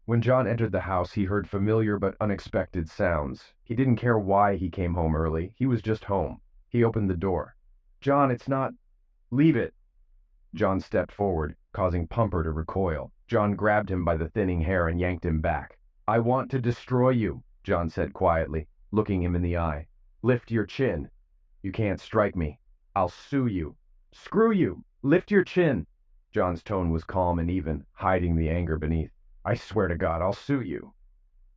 When John entered the house, he heard familiar but unexpected sounds. He didn't care why he came home early. He was just home. He opened the door. "John, it's not—" "Leave it." John stepped forward, causing Pumper to recoil. John grabbed him by the thinning hair and yanked him back. "I want to destroy you," John said quietly, looking him in the eye. "Lift your chin. You can't strike me. I'll sue you." "Screw you! Lift your chin." John's tone was calm and even, hiding the anger beneath. "I swear to God, I'll sue you."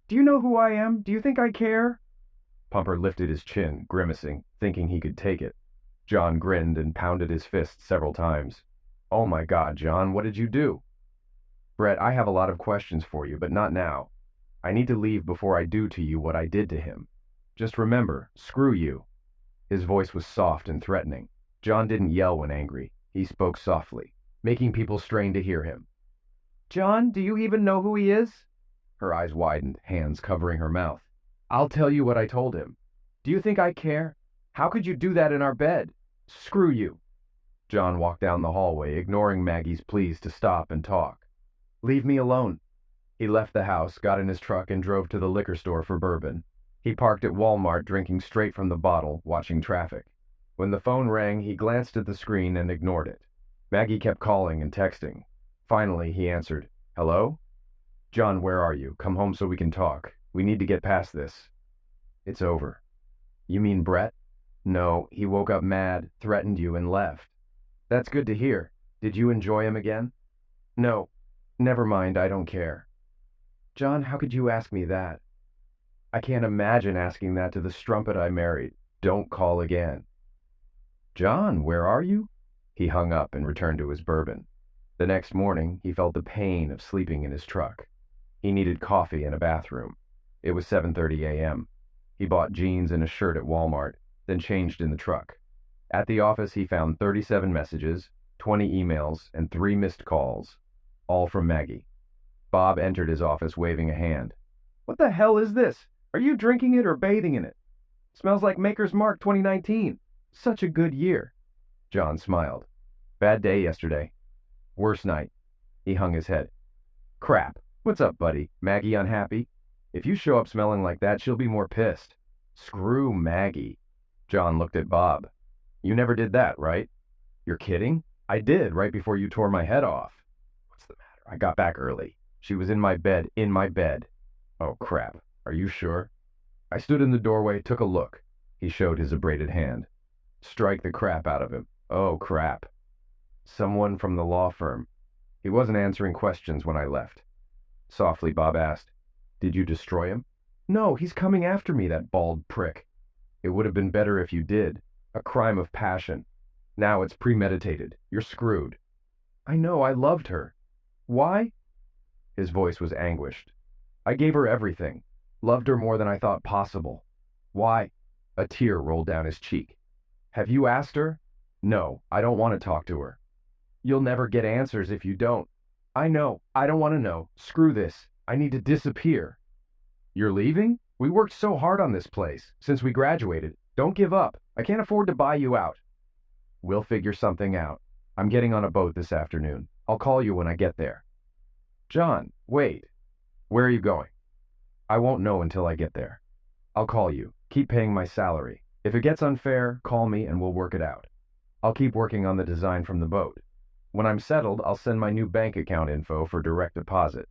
"Do you know who I am? Do you think I care?" Pumper lifted his chin, grimacing, thinking he could take it. John grinned and pounded his fist several times. "Oh my God, John, what did you do?" "Brett, I have a lot of questions for you, but not now. I need to leave before I do to you what I did to him. Just remember, screw you." His voice was soft and threatening. John didn't yell when angry. He spoke softly, making people strain to hear him. "John, do you even know who he is?" Her eyes widened, hands covering her mouth. "I'll tell you what I told him." "Do you think I care? How could you do that in our bed?" "Screw you." John walked down the hallway, ignoring Maggie's pleas to stop and talk. "Leave me alone." He left the house, got in his truck, and drove to the liquor store for bourbon. He parked at Walmart, drinking straight from the bottle, watching traffic. When the phone rang, he glanced at the screen and ignored it. Maggie kept calling and texting. Finally, he answered. "Hello?" "John, where are you? Come home so we can talk. We need to get past this." "It's over." "You mean Brett?" "No, he woke up mad, threatened you, and left." "That's good to hear. Did you enjoy him again?" "No." "Never mind, I don't care." "John, how could you ask me that?" "I can't imagine asking that to the strumpet I married. Don't call again." "John, where are you?" He hung up and returned to his bourbon. The next morning, he felt the pain of sleeping in his truck. He needed coffee and a bathroom. It was 7:30 a.m. He bought jeans and a shirt at Walmart, then changed in the truck. At the office, he found 37 messages, 20 emails, and 3 missed calls, all from Maggie. Bob entered his office waving a hand. "What the hell is this? Are you drinking it or bathing in it? Smells like Maker's Mark 2019. Such a good year." John smiled. "Bad day yesterday. Worst night." He hung his head. "Crap. What's up, buddy? Maggie unhappy? If you show up smelling like that, she'll be more pissed." "Screw Maggie." John looked at Bob. "You never did that, right?" "You're kidding?" "I did, right before you tore my head off." "What's the matter?" "I got back early. She was in my bed, in my bed." "Oh, crap. Are you sure?" "I stood in the doorway, took a look." He showed his abraded hand. "Strike the crap out of him." "Oh, crap." "Someone from the law firm. He wasn't answering questions when I left." Softly, Bob asked, "Did you destroy him?" "No, he's coming after me, that bald prick." "It would have been better if you did. A crime of passion. Now it's premeditated. You're screwed." "I know, I loved her." "Why?" His voice was anguished. "I gave her everything. Loved her more than I thought possible." "Why?" A tear rolled down his cheek. "Have you asked her?" "No, I don't want to talk to her." "You'll never get answers if you don't." "I know. I don't want to know. Screw this. I need to disappear." "You're leaving? We worked so hard on this place, since we graduated. Don't give up. I can't afford to buy you out." "We'll figure something out. I'm getting on a boat this afternoon. I'll call you when I get there." "John, wait. Where are you going?" "I won't know until I get there." "I'll call you. Keep paying my salary. If it gets unfair, call me and we'll work it out. I'll keep working on the design from the boat. When I'm settled, I'll send my new bank account info for direct deposit."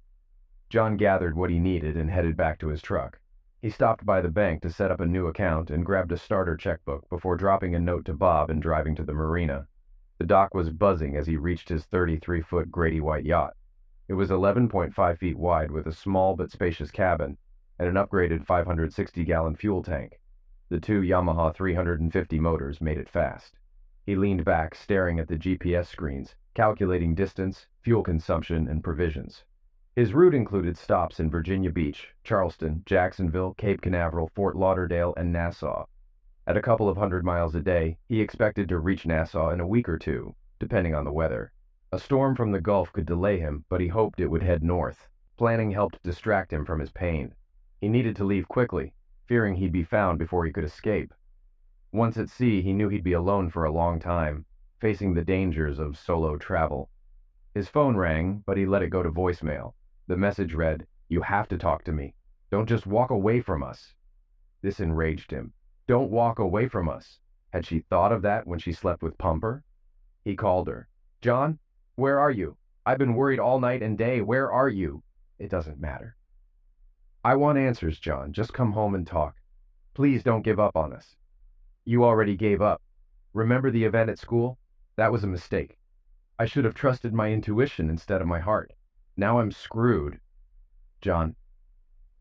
John gathered what he needed and headed back to his truck. He stopped by the bank to set up a new account and grabbed a starter checkbook before dropping a note to Bob and driving to the marina. The dock was buzzing as he reached his 33-foot Grady White yacht. It was 11.5 feet wide with a small but spacious cabin and an upgraded 560-gallon fuel tank. The 2 Yamaha 350 motors made it fast. He leaned back, staring at the GPS screens, calculating distance, fuel consumption, and provisions. His route included stops in Virginia Beach, Charleston, Jacksonville, Cape Canaveral, Fort Lauderdale, and Nassau. At a couple of hundred miles a day, he expected to reach Nassau in a week or two, depending on the weather. A storm from the Gulf could delay him, but he hoped it would head north. Planning helped distract him from his pain. He needed to leave quickly, fearing he'd be found before he could escape. Once at sea, he knew he'd be alone for a long time, facing the dangers of solo travel. His phone rang, but he let it go to voicemail. The message read, You have to talk to me. Don't just walk away from us. This enraged him. Don't walk away from us. Had she thought of that when she slept with Pumper? He called her. John, where are you? I've been worried all night and day. Where are you? It doesn't matter. I want answers, John. Just come home and talk. Please don't give up on us. You already gave up. Remember the event at school? That was a mistake. I should have trusted my intuition instead of my heart. Now I'm screwed. John.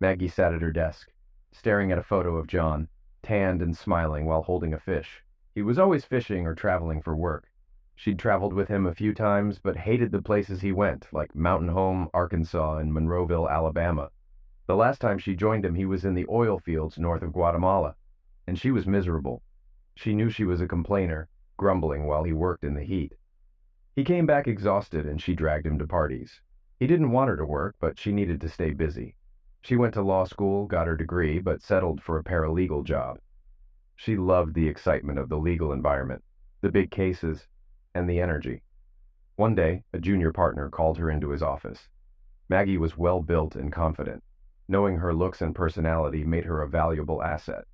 Maggie sat at her desk, staring at a photo of John, tanned and smiling while holding a fish. He was always fishing or traveling for work. She'd traveled with him a few times, but hated the places he went, like Mountain Home, Arkansas, and Monroeville, Alabama. The last time she joined him, he was in the oil fields north of Guatemala, and she was miserable. She knew she was a complainer, grumbling while he worked in the heat. He came back exhausted, and she dragged him to parties. He didn't want her to work, but she needed to stay busy. She went to law school, got her degree, but settled for a paralegal job. She loved the excitement of the legal environment, the big cases, and the energy. One day, a junior partner called her into his office. Maggie was well-built and confident. Knowing her looks and personality made her a valuable asset.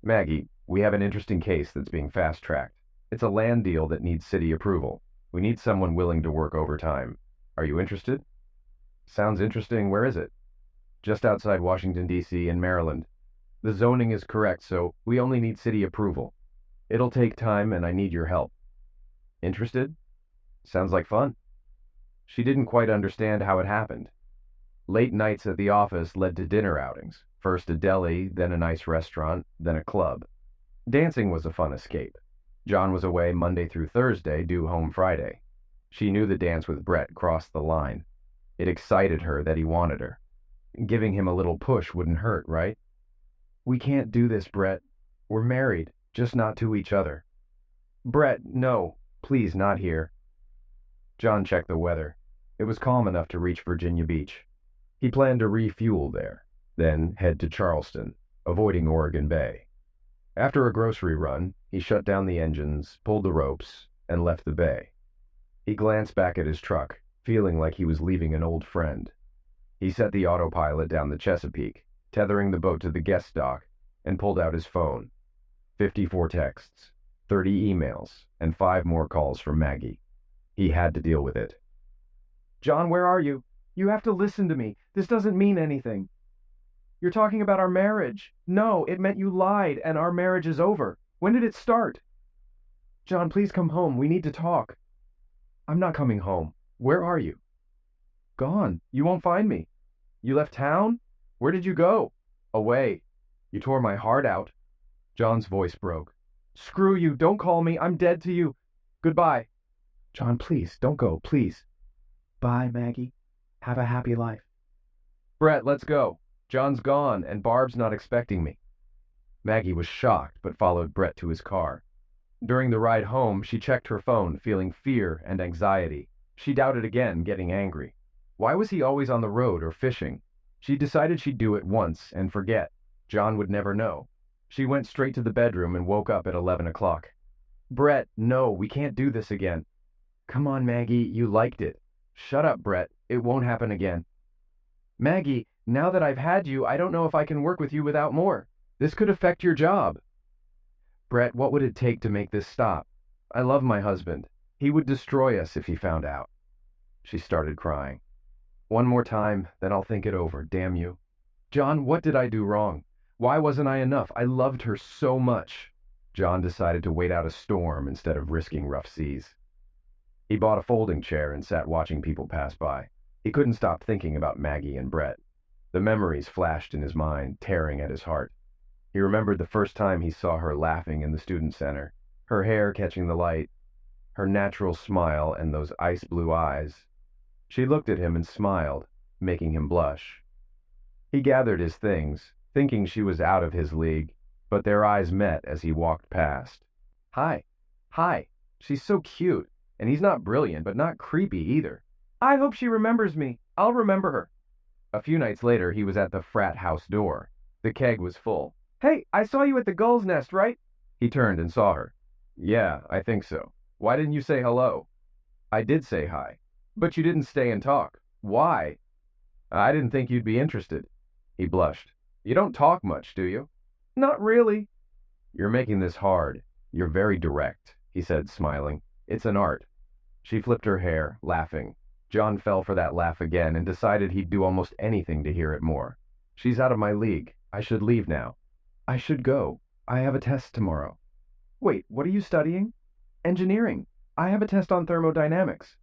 Maggie, we have an interesting case that's being fast-tracked. It's a land deal that needs city approval. We need someone willing to work overtime. Are you interested? Sounds interesting. Where is it? Just outside Washington, D.C. in Maryland. The zoning is correct, so we only need city approval. It'll take time, and I need your help. Interested? Sounds like fun. She didn't quite understand how it happened. Late nights at the office led to dinner outings. First a deli, then a nice restaurant, then a club. Dancing was a fun escape. John was away Monday through Thursday, due home Friday. She knew the dance with Brett crossed the line. It excited her that he wanted her. Giving him a little push wouldn't hurt, right? We can't do this, Brett. We're married, just not to each other. Brett, no. Please, not here. John checked the weather. It was calm enough to reach Virginia Beach. He planned to refuel there, then head to Charleston, avoiding Oregon Bay. After a grocery run, he shut down the engines, pulled the ropes, and left the bay. He glanced back at his truck, feeling like he was leaving an old friend. He set the autopilot down the Chesapeake, tethering the boat to the guest dock, and pulled out his phone. 54 texts, 30 emails, and 5 more calls from Maggie. He had to deal with it. John, where are you? You have to listen to me. This doesn't mean anything. You're talking about our marriage. No, it meant you lied, and our marriage is over. When did it start? John, please come home. We need to talk. I'm not coming home. Where are you? Gone. You won't find me. You left town? Where did you go? Away. You tore my heart out. John's voice broke. Screw you. Don't call me. I'm dead to you. Goodbye. John, please, don't go, please. Bye, Maggie. Have a happy life. Brett, let's go. John's gone, and Barb's not expecting me. Maggie was shocked, but followed Brett to his car. During the ride home, she checked her phone, feeling fear and anxiety. She doubted again, getting angry. Why was he always on the road or fishing? She decided she'd do it once and forget. John would never know. She went straight to the bedroom and woke up at 11 o'clock. Brett, no, we can't do this again. Come on, Maggie, you liked it. Shut up, Brett. It won't happen again. Maggie, now that I've had you, I don't know if I can work with you without more. This could affect your job. Brett, what would it take to make this stop? I love my husband. He would destroy us if he found out. She started crying. One more time, then I'll think it over, damn you. John, what did I do wrong? Why wasn't I enough? I loved her so much. John decided to wait out a storm instead of risking rough seas. He bought a folding chair and sat watching people pass by. He couldn't stop thinking about Maggie and Brett. The memories flashed in his mind, tearing at his heart. He remembered the first time he saw her laughing in the student center, her hair catching the light, her natural smile and those ice-blue eyes. She looked at him and smiled, making him blush. He gathered his things, thinking she was out of his league, but their eyes met as he walked past. Hi. Hi. She's so cute. And he's not brilliant, but not creepy either. I hope she remembers me. I'll remember her. A few nights later, he was at the frat house door. The keg was full. Hey, I saw you at the Gull's Nest, right? He turned and saw her. Yeah, I think so. Why didn't you say hello? I did say hi. But you didn't stay and talk. Why? I didn't think you'd be interested. He blushed. You don't talk much, do you? Not really. You're making this hard. You're very direct, he said, smiling. It's an art. She flipped her hair, laughing. John fell for that laugh again and decided he'd do almost anything to hear it more. She's out of my league. I should leave now. I should go. I have a test tomorrow. Wait, what are you studying? Engineering. I have a test on thermodynamics.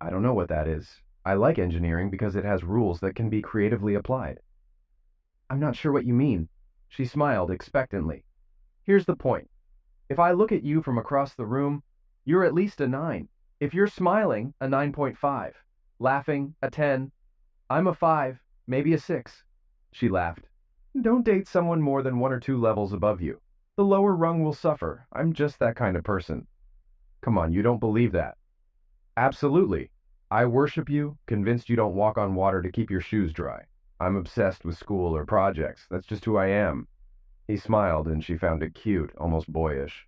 I don't know what that is. I like engineering because it has rules that can be creatively applied. I'm not sure what you mean. She smiled expectantly. Here's the point. If I look at you from across the room, you're at least a 9. If you're smiling, a 9.5. Laughing, a 10. I'm a 5, maybe a 6. She laughed. Don't date someone more than 1 or 2 levels above you. The lower rung will suffer. I'm just that kind of person. Come on, you don't believe that. Absolutely. I worship you, convinced you don't walk on water to keep your shoes dry. I'm obsessed with school or projects. That's just who I am. He smiled, and she found it cute, almost boyish.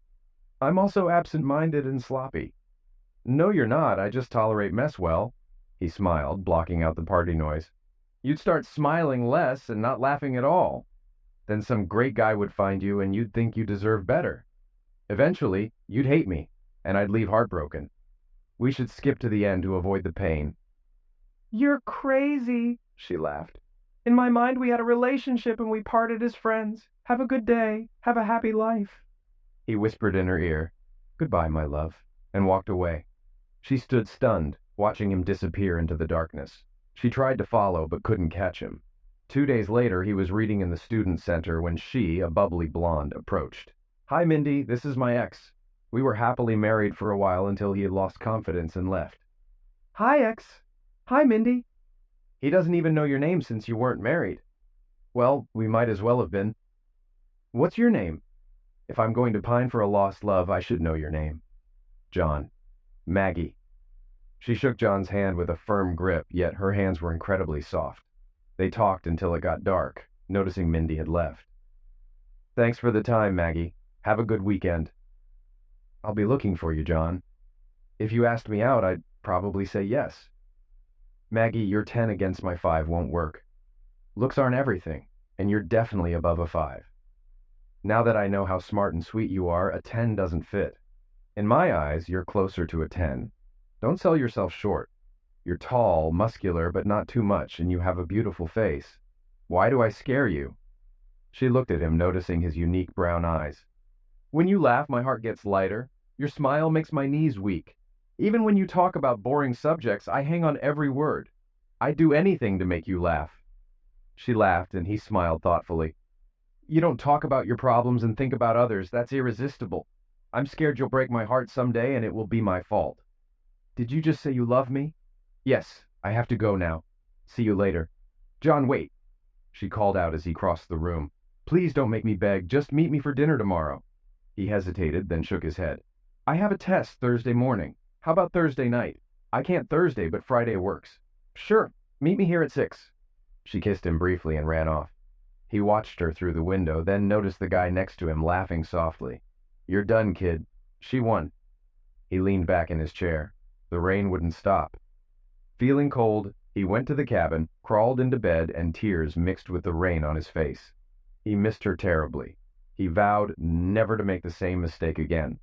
I'm also absent-minded and sloppy. No, you're not. I just tolerate mess well. He smiled, blocking out the party noise. You'd start smiling less and not laughing at all. Then some great guy would find you, and you'd think you deserve better. Eventually, you'd hate me, and I'd leave heartbroken. We should skip to the end to avoid the pain. You're crazy, she laughed. In my mind, we had a relationship and we parted as friends. Have a good day. Have a happy life. He whispered in her ear, Goodbye, my love, and walked away. She stood stunned, watching him disappear into the darkness. She tried to follow, but couldn't catch him. 2 days later, he was reading in the student center when she, a bubbly blonde, approached. Hi, Mindy, this is my ex. We were happily married for a while until he had lost confidence and left. Hi, ex. Hi, Mindy. He doesn't even know your name since you weren't married. Well, we might as well have been. What's your name? If I'm going to pine for a lost love, I should know your name. John. Maggie. She shook John's hand with a firm grip, yet her hands were incredibly soft. They talked until it got dark, noticing Mindy had left. Thanks for the time, Maggie. Have a good weekend. I'll be looking for you, John. If you asked me out, I'd probably say yes. Maggie, your 10 against my 5 won't work. Looks aren't everything, and you're definitely above a 5. Now that I know how smart and sweet you are, a 10 doesn't fit. In my eyes, you're closer to a 10. Don't sell yourself short. You're tall, muscular, but not too much, and you have a beautiful face. Why do I scare you? She looked at him, noticing his unique brown eyes. When you laugh, my heart gets lighter. Your smile makes my knees weak. Even when you talk about boring subjects, I hang on every word. I'd do anything to make you laugh. She laughed, and he smiled thoughtfully. You don't talk about your problems and think about others. That's irresistible. I'm scared you'll break my heart someday, and it will be my fault. Did you just say you love me? Yes, I have to go now. See you later. John, wait, she called out as he crossed the room. Please don't make me beg. Just meet me for dinner tomorrow. He hesitated, then shook his head. I have a test Thursday morning. How about Thursday night? I can't Thursday, but Friday works. Sure, meet me here at 6. She kissed him briefly and ran off. He watched her through the window, then noticed the guy next to him laughing softly. You're done, kid. She won. He leaned back in his chair. The rain wouldn't stop. Feeling cold, he went to the cabin, crawled into bed, and tears mixed with the rain on his face. He missed her terribly. He vowed never to make the same mistake again.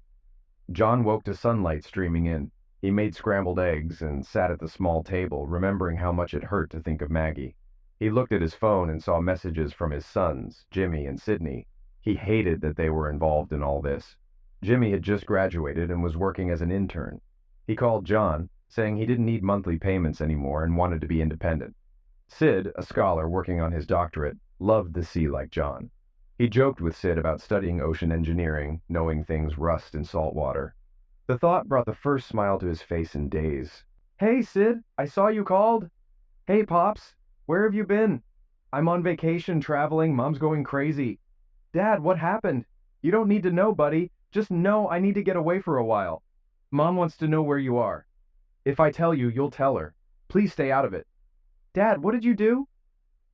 John woke to sunlight streaming in. He made scrambled eggs and sat at the small table, remembering how much it hurt to think of Maggie. He looked at his phone and saw messages from his sons, Jimmy and Sydney. He hated that they were involved in all this. Jimmy had just graduated and was working as an intern. He called John, saying he didn't need monthly payments anymore and wanted to be independent. Sid, a scholar working on his doctorate, loved the sea like John. He joked with Sid about studying ocean engineering, knowing things rust in salt water. The thought brought the first smile to his face in days. Hey, Sid, I saw you called. Hey, Pops, where have you been? I'm on vacation traveling. Mom's going crazy. Dad, what happened? You don't need to know, buddy. Just know I need to get away for a while. Mom wants to know where you are. If I tell you, you'll tell her. Please stay out of it. Dad, what did you do?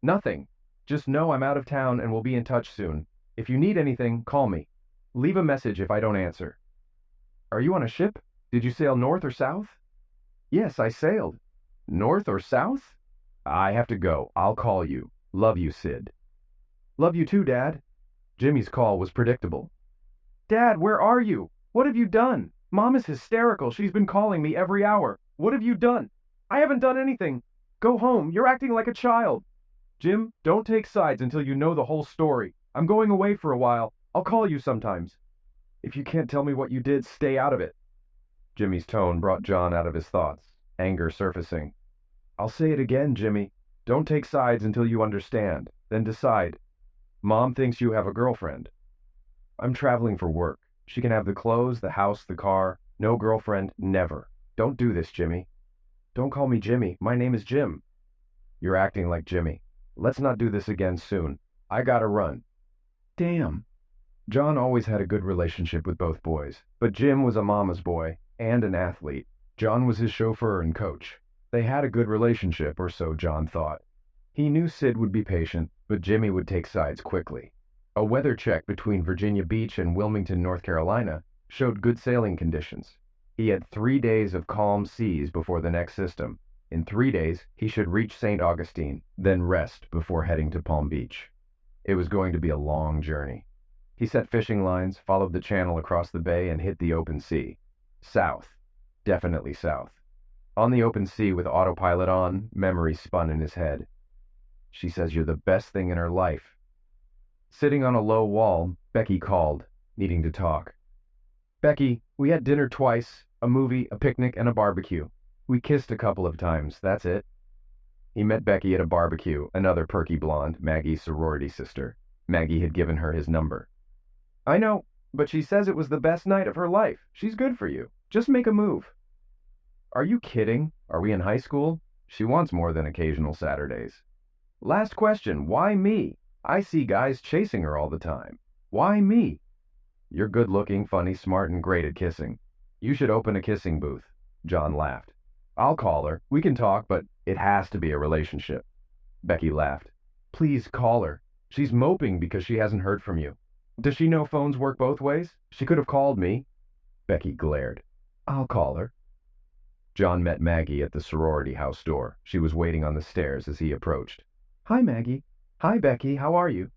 Nothing. Just know I'm out of town and will be in touch soon. If you need anything, call me. Leave a message if I don't answer. Are you on a ship? Did you sail north or south? Yes, I sailed. North or south? I have to go. I'll call you. Love you, Sid. Love you too, Dad. Jimmy's call was predictable. Dad, where are you? What have you done? Mom is hysterical. She's been calling me every hour. What have you done? I haven't done anything. Go home. You're acting like a child. Jim, don't take sides until you know the whole story. I'm going away for a while. I'll call you sometimes. If you can't tell me what you did, stay out of it. Jimmy's tone brought John out of his thoughts, anger surfacing. I'll say it again, Jimmy. Don't take sides until you understand. Then decide. Mom thinks you have a girlfriend. I'm traveling for work. She can have the clothes, the house, the car. No girlfriend, never. Don't do this, Jimmy. Don't call me Jimmy. My name is Jim. You're acting like Jimmy. Let's not do this again soon. I gotta run. Damn. John always had a good relationship with both boys, but Jim was a mama's boy and an athlete. John was his chauffeur and coach. They had a good relationship, or so John thought. He knew Sid would be patient, but Jimmy would take sides quickly. A weather check between Virginia Beach and Wilmington, North Carolina, showed good sailing conditions. He had 3 days of calm seas before the next system. In 3 days, he should reach St. Augustine, then rest before heading to Palm Beach. It was going to be a long journey. He set fishing lines, followed the channel across the bay, and hit the open sea. South. Definitely south. On the open sea with autopilot on, memories spun in his head. She says you're the best thing in her life. Sitting on a low wall, Becky called, needing to talk. Becky, we had dinner twice, a movie, a picnic, and a barbecue. We kissed a couple of times, that's it. He met Becky at a barbecue, another perky blonde, Maggie's sorority sister. Maggie had given her his number. I know, but she says it was the best night of her life. She's good for you. Just make a move. Are you kidding? Are we in high school? She wants more than occasional Saturdays. Last question, why me? I see guys chasing her all the time. Why me? You're good looking, funny, smart, and great at kissing. You should open a kissing booth. John laughed. I'll call her. We can talk, but it has to be a relationship. Becky laughed. Please call her. She's moping because she hasn't heard from you. Does she know phones work both ways? She could have called me. Becky glared. I'll call her. John met Maggie at the sorority house door. She was waiting on the stairs as he approached. Hi, Maggie. Hi, Becky. How are you?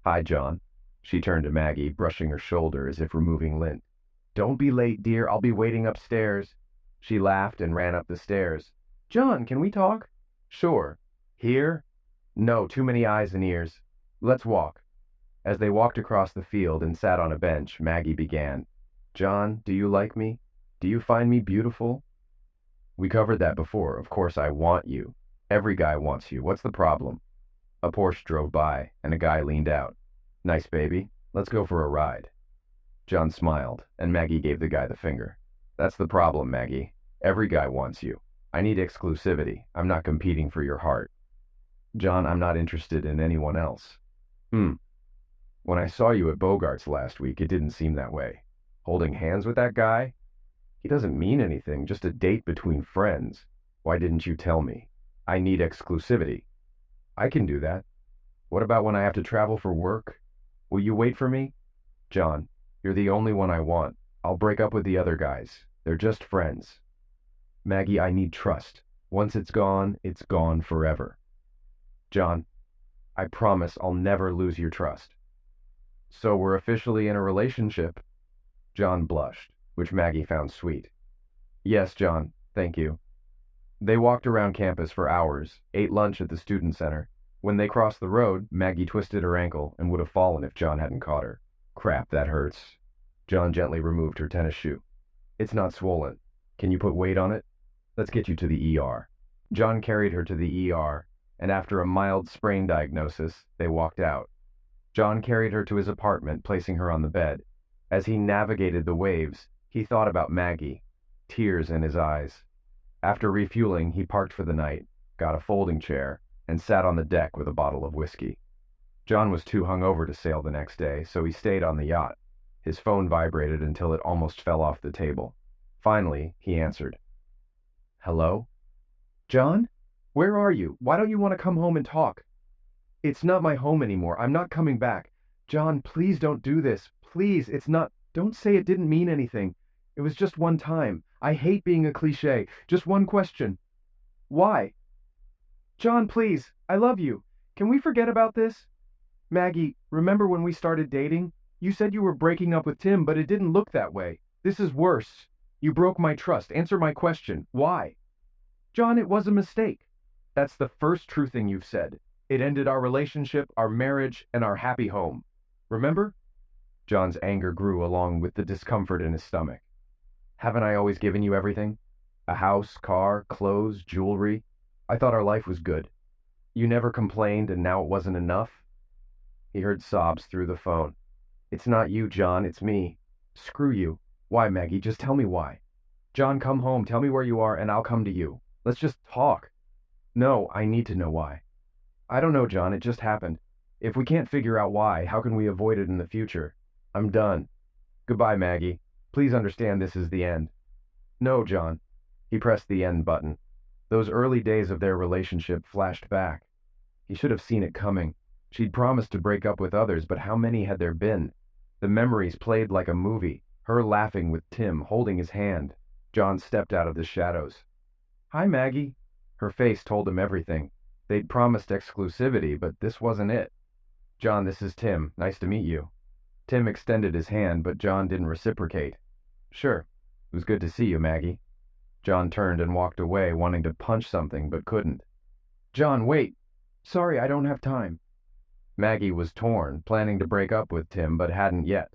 Hi, John. She turned to Maggie, brushing her shoulder as if removing lint. Don't be late, dear. I'll be waiting upstairs. She laughed and ran up the stairs. John, can we talk? Sure. Here? No, too many eyes and ears. Let's walk. As they walked across the field and sat on a bench, Maggie began. John, do you like me? Do you find me beautiful? We covered that before. Of course I want you. Every guy wants you. What's the problem? A Porsche drove by, and a guy leaned out. Nice baby. Let's go for a ride. John smiled, and Maggie gave the guy the finger. That's the problem, Maggie. Every guy wants you. I need exclusivity. I'm not competing for your heart. John, I'm not interested in anyone else. When I saw you at Bogart's last week, it didn't seem that way. Holding hands with that guy? He doesn't mean anything, just a date between friends. Why didn't you tell me? I need exclusivity. I can do that. What about when I have to travel for work? Will you wait for me? John, you're the only one I want. I'll break up with the other guys. They're just friends. Maggie, I need trust. Once it's gone forever. John, I promise I'll never lose your trust. So we're officially in a relationship? John blushed, which Maggie found sweet. Yes, John, thank you. They walked around campus for hours, ate lunch at the student center. When they crossed the road, Maggie twisted her ankle and would have fallen if John hadn't caught her. Crap, that hurts. John gently removed her tennis shoe. It's not swollen. Can you put weight on it? Let's get you to the ER. John carried her to the ER, and after a mild sprain diagnosis, they walked out. John carried her to his apartment, placing her on the bed. As he navigated the waves, he thought about Maggie, tears in his eyes. After refueling, he parked for the night, got a folding chair, and sat on the deck with a bottle of whiskey. John was too hungover to sail the next day, so he stayed on the yacht. His phone vibrated until it almost fell off the table. Finally, he answered. Hello? John? Where are you? Why don't you want to come home and talk? It's not my home anymore. I'm not coming back. John, please don't do this. Please, it's not. Don't say it didn't mean anything. It was just one time. I hate being a cliche. Just one question. Why? John, please, I love you. Can we forget about this? Maggie, remember when we started dating? You said you were breaking up with Tim, but it didn't look that way. This is worse. You broke my trust. Answer my question. Why? John, it was a mistake. That's the first true thing you've said. It ended our relationship, our marriage, and our happy home. Remember? John's anger grew along with the discomfort in his stomach. Haven't I always given you everything? A house, car, clothes, jewelry. I thought our life was good. You never complained, and now it wasn't enough? He heard sobs through the phone. It's not you, John, it's me. Screw you. Why, Maggie? Just tell me why. John, come home. Tell me where you are, and I'll come to you. Let's just talk. No, I need to know why. I don't know, John. It just happened. If we can't figure out why, how can we avoid it in the future? I'm done. Goodbye, Maggie. Please understand this is the end. No, John. He pressed the end button. Those early days of their relationship flashed back. He should have seen it coming. She'd promised to break up with others, but how many had there been? The memories played like a movie, her laughing with Tim, holding his hand. John stepped out of the shadows. Hi, Maggie. Her face told him everything. They'd promised exclusivity, but this wasn't it. John, this is Tim. Nice to meet you. Tim extended his hand, but John didn't reciprocate. Sure. It was good to see you, Maggie. John turned and walked away, wanting to punch something, but couldn't. John, wait. Sorry, I don't have time. Maggie was torn, planning to break up with Tim, but hadn't yet.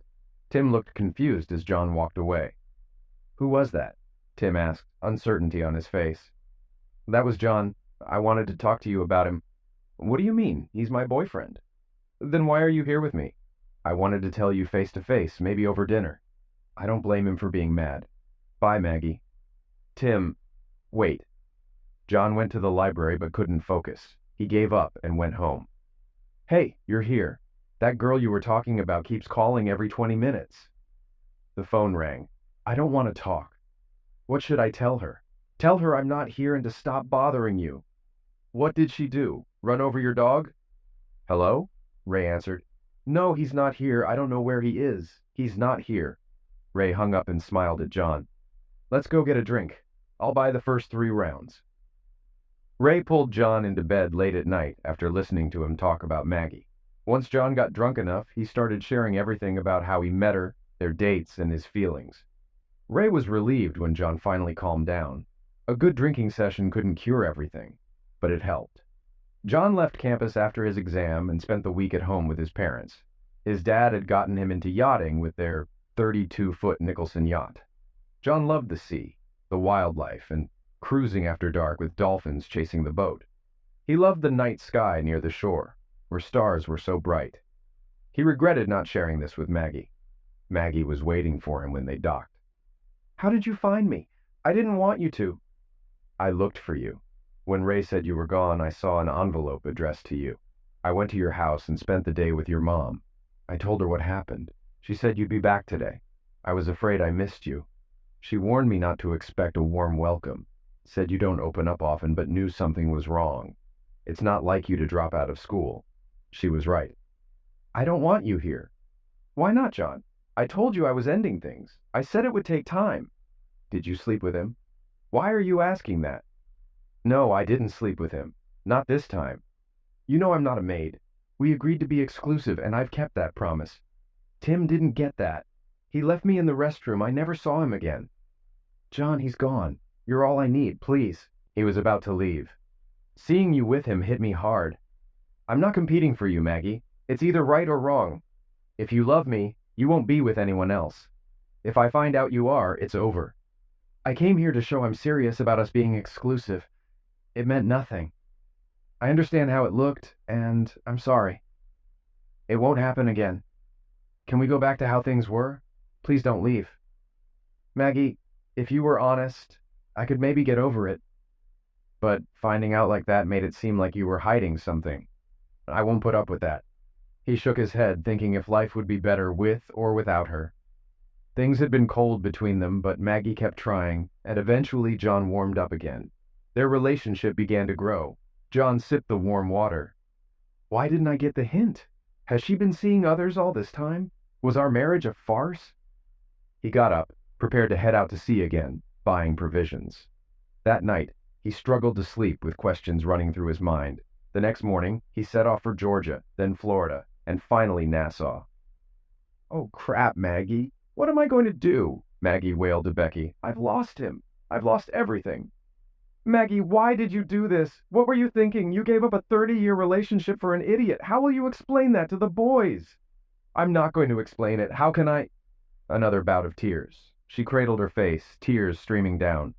Tim looked confused as John walked away. Who was that? Tim asked, uncertainty on his face. That was John. I wanted to talk to you about him. What do you mean? He's my boyfriend. Then why are you here with me? I wanted to tell you face to face, maybe over dinner. I don't blame him for being mad. Bye, Maggie. Tim, wait. John went to the library but couldn't focus. He gave up and went home. Hey, you're here. That girl you were talking about keeps calling every 20 minutes. The phone rang. I don't want to talk. What should I tell her? Tell her I'm not here and to stop bothering you. What did she do? Run over your dog? Hello? Ray answered. No, he's not here. I don't know where he is. He's not here. Ray hung up and smiled at John. Let's go get a drink. I'll buy the first 3 rounds. Ray pulled John into bed late at night after listening to him talk about Maggie. Once John got drunk enough, he started sharing everything about how he met her, their dates, and his feelings. Ray was relieved when John finally calmed down. A good drinking session couldn't cure everything, but it helped. John left campus after his exam and spent the week at home with his parents. His dad had gotten him into yachting with their 32-foot Nicholson yacht. John loved the sea, the wildlife, and cruising after dark with dolphins chasing the boat. He loved the night sky near the shore, where stars were so bright. He regretted not sharing this with Maggie. Maggie was waiting for him when they docked. How did you find me? I didn't want you to. I looked for you. When Ray said you were gone, I saw an envelope addressed to you. I went to your house and spent the day with your mom. I told her what happened. She said you'd be back today. I was afraid I missed you. She warned me not to expect a warm welcome. Said you don't open up often, but knew something was wrong. It's not like you to drop out of school. She was right. I don't want you here. Why not, John? I told you I was ending things. I said it would take time. Did you sleep with him? Why are you asking that? No, I didn't sleep with him. Not this time. You know I'm not a maid. We agreed to be exclusive, and I've kept that promise. Tim didn't get that. He left me in the restroom. I never saw him again. John, he's gone. You're all I need, please. He was about to leave. Seeing you with him hit me hard. I'm not competing for you, Maggie. It's either right or wrong. If you love me, you won't be with anyone else. If I find out you are, it's over. I came here to show I'm serious about us being exclusive. It meant nothing. I understand how it looked, and I'm sorry. It won't happen again. Can we go back to how things were? Please don't leave. Maggie, if you were honest, I could maybe get over it. But finding out like that made it seem like you were hiding something. I won't put up with that. He shook his head, thinking if life would be better with or without her. Things had been cold between them, but Maggie kept trying, and eventually John warmed up again. Their relationship began to grow. John sipped the warm water. Why didn't I get the hint? Has she been seeing others all this time? Was our marriage a farce? He got up, prepared to head out to sea again, buying provisions. That night, He struggled to sleep with questions running through his mind. The next morning, he set off for Georgia, then Florida, and finally Nassau. "Oh, crap, Maggie. What am I going to do?" Maggie wailed to Becky. "I've lost him. I've lost everything." "Maggie, why did you do this? What were you thinking? You gave up a 30-year relationship for an idiot. How will you explain that to the boys?" "I'm not going to explain it. How can I?" Another bout of tears. She cradled her face, tears streaming down.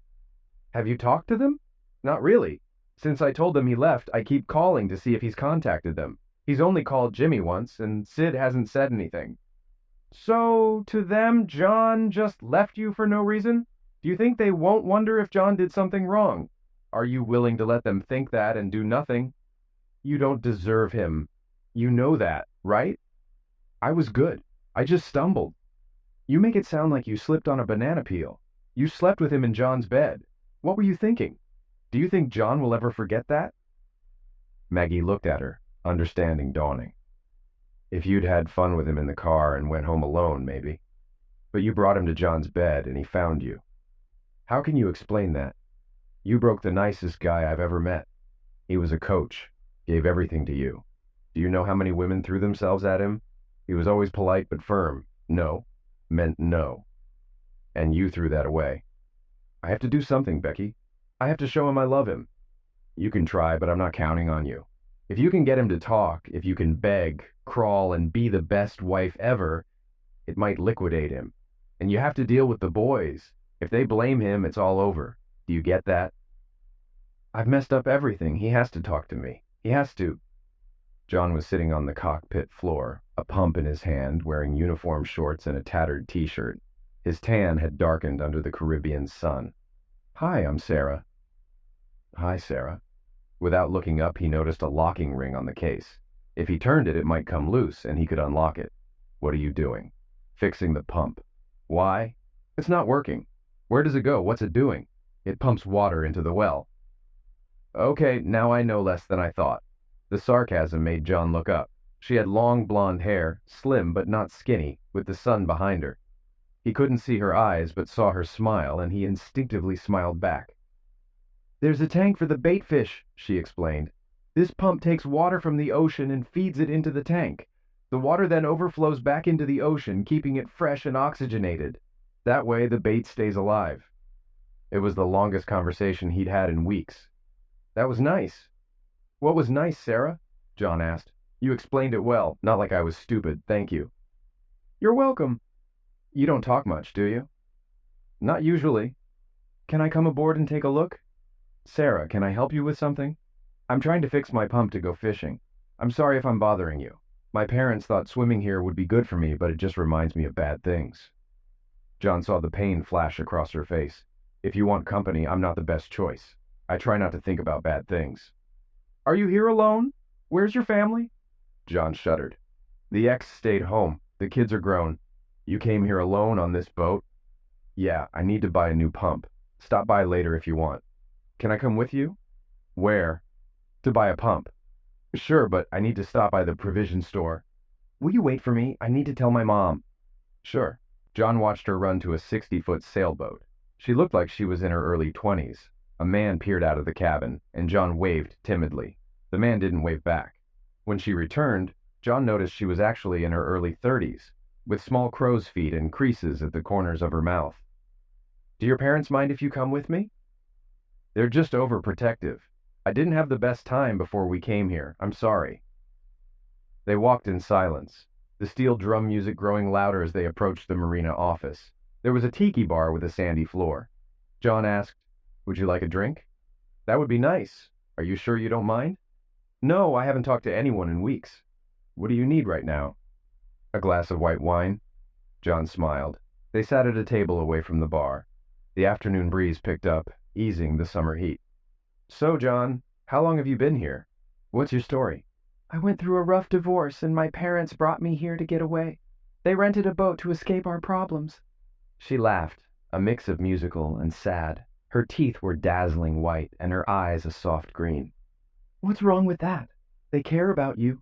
"Have you talked to them?" "Not really. Since I told them he left, I keep calling to see if he's contacted them. He's only called Jimmy once, and Sid hasn't said anything." "So, to them, John just left you for no reason? Do you think they won't wonder if John did something wrong? Are you willing to let them think that and do nothing? You don't deserve him. You know that, right? I was good. I just stumbled. You make it sound like you slipped on a banana peel. You slept with him in John's bed. What were you thinking? Do you think John will ever forget that?" Maggie looked at her, understanding dawning. "If you'd had fun with him in the car and went home alone, maybe. But you brought him to John's bed and he found you. How can you explain that? You broke the nicest guy I've ever met. He was a coach, gave everything to you. Do you know how many women threw themselves at him? He was always polite but firm. No meant no. And you threw that away. I have to do something, Becky. I have to show him I love him. You can try, but I'm not counting on you. If you can get him to talk, if you can beg, crawl, and be the best wife ever, it might liquidate him. And you have to deal with the boys. If they blame him, it's all over. Do you get that?" "I've messed up everything. He has to talk to me. He has to." John was sitting on the cockpit floor, a pump in his hand, wearing uniform shorts and a tattered t-shirt. His tan had darkened under the Caribbean sun. "Hi, I'm Sarah." "Hi, Sarah." Without looking up, he noticed a locking ring on the case. If he turned it, it might come loose, and he could unlock it. "What are you doing?" "Fixing the pump." "Why?" "It's not working." "Where does it go? What's it doing?" "It pumps water into the well." "Okay, now I know less than I thought." The sarcasm made John look up. She had long blonde hair, slim but not skinny, with the sun behind her. He couldn't see her eyes, but saw her smile, and he instinctively smiled back. "There's a tank for the bait fish," she explained. "This pump takes water from the ocean and feeds it into the tank. The water then overflows back into the ocean, keeping it fresh and oxygenated. That way the bait stays alive." It was the longest conversation he'd had in weeks. "That was nice." "What was nice, Sarah?" John asked. "You explained it well, not like I was stupid, thank you." "You're welcome." "You don't talk much, do you?" "Not usually." "Can I come aboard and take a look?" "Sarah, can I help you with something?" "I'm trying to fix my pump to go fishing. I'm sorry if I'm bothering you. My parents thought swimming here would be good for me, but it just reminds me of bad things." John saw the pain flash across her face. "If you want company, I'm not the best choice. I try not to think about bad things." "Are you here alone? Where's your family?" John shuddered. "The ex stayed home. The kids are grown." "You came here alone on this boat?" "Yeah, I need to buy a new pump. Stop by later if you want." "Can I come with you?" "Where?" "To buy a pump." "Sure, but I need to stop by the provision store." "Will you wait for me? I need to tell my mom." "Sure." John watched her run to a 60-foot sailboat. She looked like she was in her early 20s. A man peered out of the cabin, and John waved timidly. The man didn't wave back. When she returned, John noticed she was actually in her early 30s, with small crow's feet and creases at the corners of her mouth. "Do your parents mind if you come with me?" "They're just overprotective. I didn't have the best time before we came here. I'm sorry." They walked in silence, the steel drum music growing louder as they approached the marina office. There was a tiki bar with a sandy floor. John asked, "Would you like a drink?" "That would be nice. Are you sure you don't mind?" "No, I haven't talked to anyone in weeks." "What do you need right now?" "A glass of white wine." John smiled. They sat at a table away from the bar. The afternoon breeze picked up, easing the summer heat. "So, John, how long have you been here? What's your story?" "I went through a rough divorce, and my parents brought me here to get away. They rented a boat to escape our problems." She laughed, a mix of musical and sad. Her teeth were dazzling white, and her eyes a soft green. "What's wrong with that? They care about you."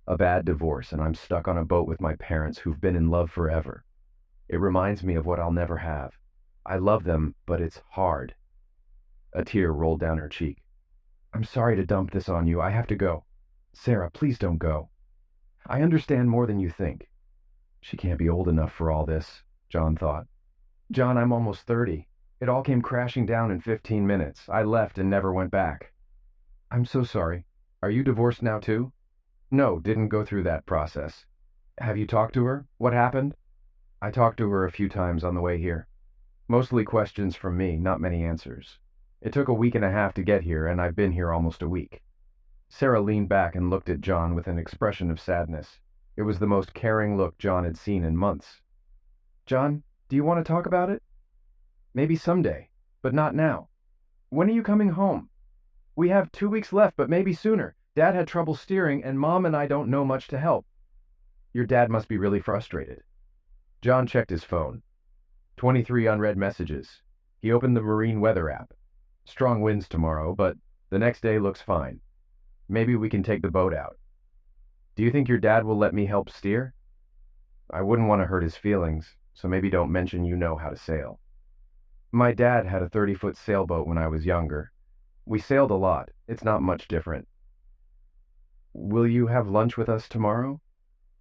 "A bad divorce, and I'm stuck on a boat with my parents who've been in love forever. It reminds me of what I'll never have. I love them, but it's hard." A tear rolled down her cheek. I'm sorry to dump this on you. I have to go. Sarah, please don't go. I understand more than you think. She can't be old enough for all this, John thought. John, I'm almost 30. It all came crashing down in 15 minutes. I left and never went back. I'm so sorry. Are you divorced now too? No, didn't go through that process. Have you talked to her? What happened? I talked to her a few times on the way here. Mostly questions from me, not many answers. It took a week and a half to get here, and I've been here almost a week. Sarah leaned back and looked at John with an expression of sadness. It was the most caring look John had seen in months. John, do you want to talk about it? Maybe someday, but not now. When are you coming home? We have 2 weeks left, but maybe sooner. Dad had trouble steering, and Mom and I don't know much to help. Your dad must be really frustrated. John checked his phone. 23 unread messages. He opened the marine weather app. Strong winds tomorrow, but the next day looks fine. Maybe we can take the boat out. Do you think your dad will let me help steer? I wouldn't want to hurt his feelings, so maybe don't mention you know how to sail. My dad had a 30-foot sailboat when I was younger. We sailed a lot. It's not much different. Will you have lunch with us tomorrow?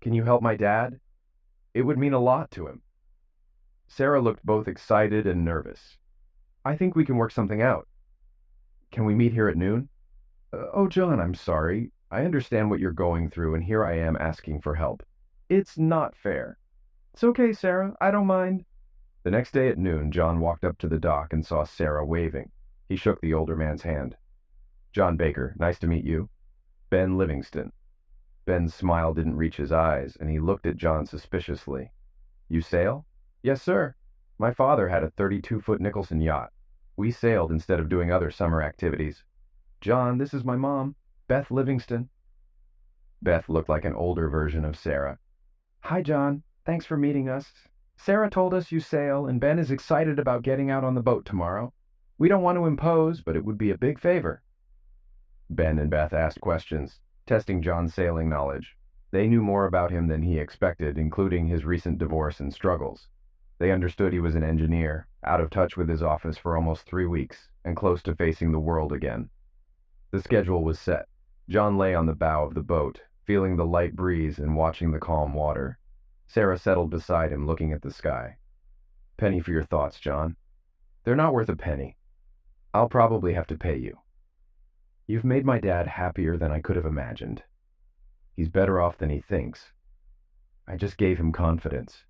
Can you help my dad? It would mean a lot to him. Sarah looked both excited and nervous. I think we can work something out. Can we meet here at noon? Oh, John, I'm sorry. I understand what you're going through, and here I am asking for help. It's not fair. It's okay, Sarah. I don't mind. The next day at noon, John walked up to the dock and saw Sarah waving. He shook the older man's hand. John Baker, nice to meet you. Ben Livingston. Ben's smile didn't reach his eyes, and he looked at John suspiciously. You sail? Yes, sir. My father had a 32-foot Nicholson yacht. We sailed instead of doing other summer activities. John, this is my mom, Beth Livingston. Beth looked like an older version of Sarah. Hi, John. Thanks for meeting us. Sarah told us you sail, and Ben is excited about getting out on the boat tomorrow. We don't want to impose, but it would be a big favor. Ben and Beth asked questions, testing John's sailing knowledge. They knew more about him than he expected, including his recent divorce and struggles. They understood he was an engineer, out of touch with his office for almost 3 weeks, and close to facing the world again. The schedule was set. John lay on the bow of the boat, feeling the light breeze and watching the calm water. Sarah settled beside him, looking at the sky. Penny for your thoughts, John. They're not worth a penny. I'll probably have to pay you. You've made my dad happier than I could have imagined. He's better off than he thinks. I just gave him confidence.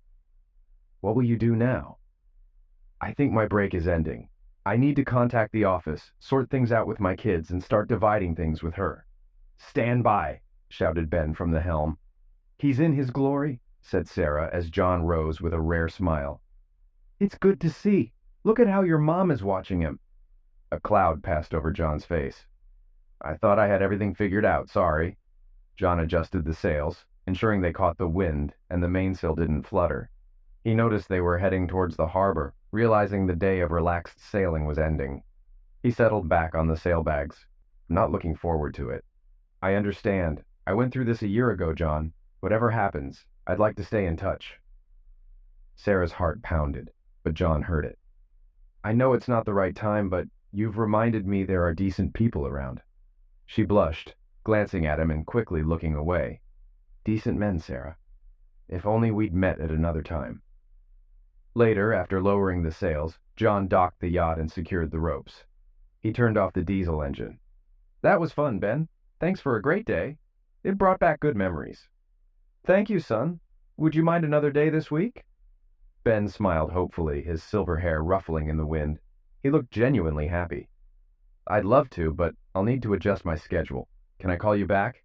What will you do now? I think my break is ending. I need to contact the office, sort things out with my kids, and start dividing things with her. Stand by, shouted Ben from the helm. He's in his glory, said Sarah as John rose with a rare smile. It's good to see. Look at how your mom is watching him. A cloud passed over John's face. I thought I had everything figured out, sorry. John adjusted the sails, ensuring they caught the wind and the mainsail didn't flutter. He noticed they were heading towards the harbor, realizing the day of relaxed sailing was ending. He settled back on the sailbags. I'm not looking forward to it. I understand. I went through this a year ago, John. Whatever happens, I'd like to stay in touch. Sarah's heart pounded, but John heard it. I know it's not the right time, but you've reminded me there are decent people around. She blushed, glancing at him and quickly looking away. Decent men, Sarah. If only we'd met at another time. Later, after lowering the sails, John docked the yacht and secured the ropes. He turned off the diesel engine. That was fun, Ben. Thanks for a great day. It brought back good memories. Thank you, son. Would you mind another day this week? Ben smiled hopefully, his silver hair ruffling in the wind. He looked genuinely happy. I'd love to, but I'll need to adjust my schedule. Can I call you back?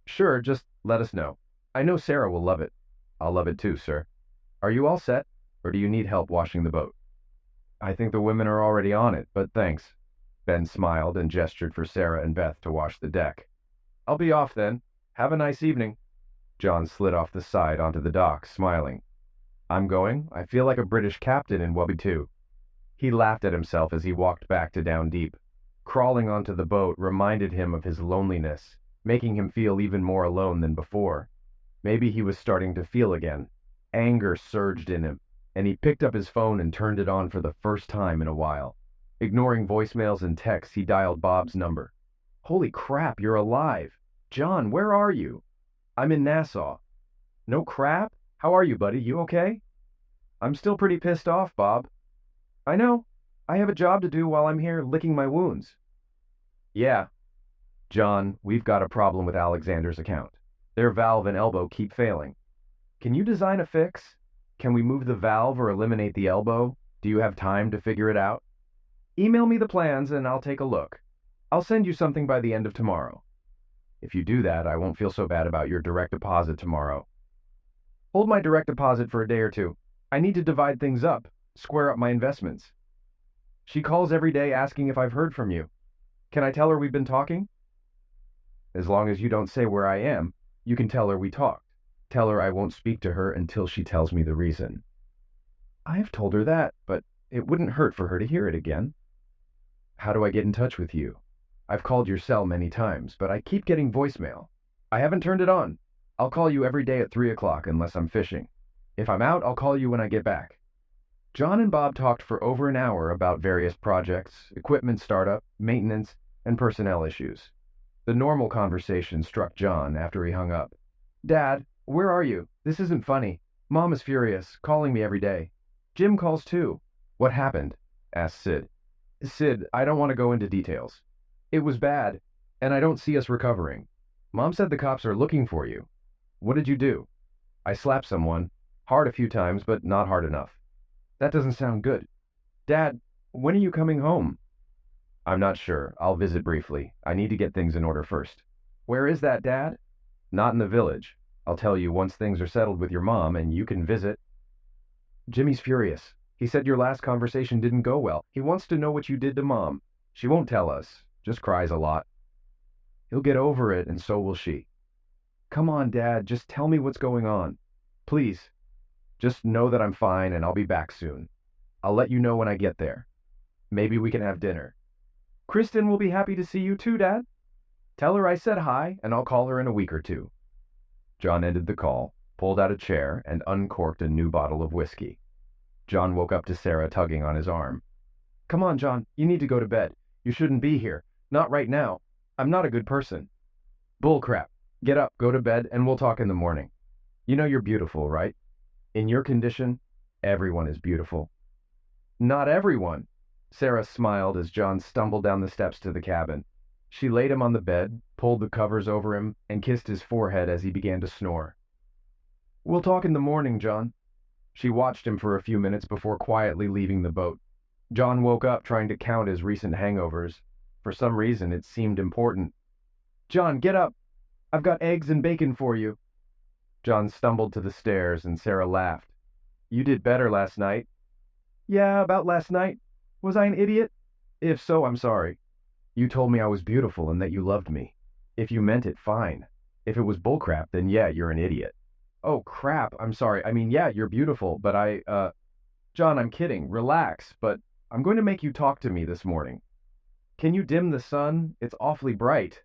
Sure, just let us know. I know Sarah will love it. I'll love it too, sir. Are you all set, or do you need help washing the boat? I think the women are already on it, but thanks. Ben smiled and gestured for Sarah and Beth to wash the deck. I'll be off then. Have a nice evening. John slid off the side onto the dock, smiling. I'm going. I feel like a British captain in Wubby too. He laughed at himself as he walked back to Down Deep. Crawling onto the boat reminded him of his loneliness, making him feel even more alone than before. Maybe he was starting to feel again. Anger surged in him, and he picked up his phone and turned it on for the first time in a while. Ignoring voicemails and texts, he dialed Bob's number. Holy crap, you're alive. John, where are you? I'm in Nassau. No crap? How are you, buddy? You okay? I'm still pretty pissed off, Bob. I know. I have a job to do while I'm here licking my wounds. Yeah. John, we've got a problem with Alexander's account. Their valve and elbow keep failing. Can you design a fix? Can we move the valve or eliminate the elbow? Do you have time to figure it out? Email me the plans and I'll take a look. I'll send you something by the end of tomorrow. If you do that, I won't feel so bad about your direct deposit tomorrow. Hold my direct deposit for a day or two. I need to divide things up, square up my investments. She calls every day asking if I've heard from you. Can I tell her we've been talking? As long as you don't say where I am, you can tell her we talked. Tell her I won't speak to her until she tells me the reason. I have told her that, but it wouldn't hurt for her to hear it again. How do I get in touch with you? I've called your cell many times, but I keep getting voicemail. I haven't turned it on. I'll call you every day at 3 o'clock unless I'm fishing. If I'm out, I'll call you when I get back. John and Bob talked for over an hour about various projects, equipment startup, maintenance, and personnel issues. The normal conversation struck John after he hung up. Dad, where are you? This isn't funny. Mom is furious, calling me every day. Jim calls too. What happened? Asked Sid. Sid, I don't want to go into details. It was bad, and I don't see us recovering. Mom said the cops are looking for you. What did you do? I slapped someone. Hard a few times, but not hard enough. That doesn't sound good. Dad, when are you coming home? I'm not sure. I'll visit briefly. I need to get things in order first. Where is that, Dad? Not in the village. I'll tell you once things are settled with your mom and you can visit. Jimmy's furious. He said your last conversation didn't go well. He wants to know what you did to Mom. She won't tell us. Just cries a lot. He'll get over it, and so will she. Come on, Dad. Just tell me what's going on. Please. Just know that I'm fine and I'll be back soon. I'll let you know when I get there. Maybe we can have dinner. Kristen will be happy to see you too, Dad. Tell her I said hi, and I'll call her in a week or two. John ended the call, pulled out a chair, and uncorked a new bottle of whiskey. John woke up to Sarah tugging on his arm. Come on, John. You need to go to bed. You shouldn't be here. Not right now. I'm not a good person. Bull crap. Get up, go to bed, and we'll talk in the morning. You know you're beautiful, right? In your condition, everyone is beautiful. Not everyone. Sarah smiled as John stumbled down the steps to the cabin. She laid him on the bed, pulled the covers over him, and kissed his forehead as he began to snore. We'll talk in the morning, John. She watched him for a few minutes before quietly leaving the boat. John woke up trying to count his recent hangovers. For some reason, it seemed important. John, get up. I've got eggs and bacon for you. John stumbled to the stairs, and Sarah laughed. You did better last night. Yeah, about last night. Was I an idiot? If so, I'm sorry. You told me I was beautiful and that you loved me. If you meant it, fine. If it was bullcrap, then yeah, you're an idiot. Oh, crap, I'm sorry. I mean, yeah, you're beautiful, but John, I'm kidding. Relax, but I'm going to make you talk to me this morning. Can you dim the sun? It's awfully bright.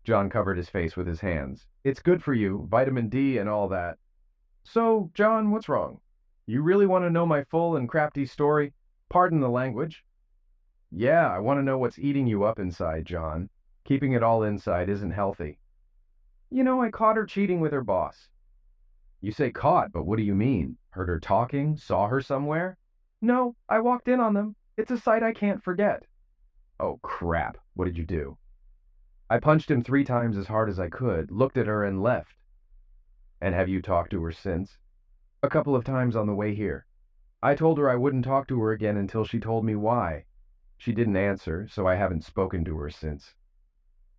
John covered his face with his hands. It's good for you, vitamin D and all that. So, John, what's wrong? You really want to know my full and crafty story? Pardon the language. Yeah, I want to know what's eating you up inside, John. Keeping it all inside isn't healthy. You know, I caught her cheating with her boss. You say caught, but what do you mean? Heard her talking? Saw her somewhere? No, I walked in on them. It's a sight I can't forget. Oh, crap. What did you do? I punched him 3 times as hard as I could, looked at her, and left. And have you talked to her since? A couple of times on the way here. I told her I wouldn't talk to her again until she told me why. She didn't answer, so I haven't spoken to her since.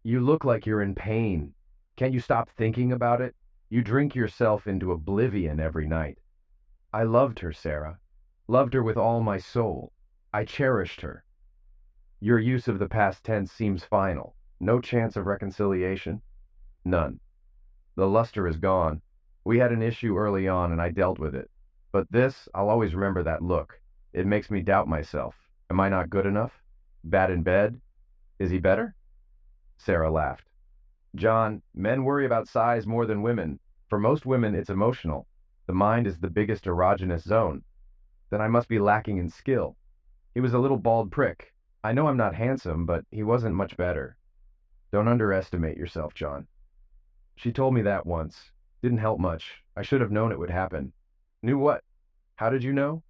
You look like you're in pain. Can't you stop thinking about it? You drink yourself into oblivion every night. I loved her, Sarah. Loved her with all my soul. I cherished her. Your use of the past tense seems final. No chance of reconciliation? None. The luster is gone. We had an issue early on and I dealt with it. But this, I'll always remember that look. It makes me doubt myself. Am I not good enough? Bad in bed? Is he better? Sarah laughed. John, men worry about size more than women. For most women, it's emotional. The mind is the biggest erogenous zone. Then I must be lacking in skill. He was a little bald prick. I know I'm not handsome, but he wasn't much better. Don't underestimate yourself, John. She told me that once. Didn't help much. I should have known it would happen. Knew what? How did you know?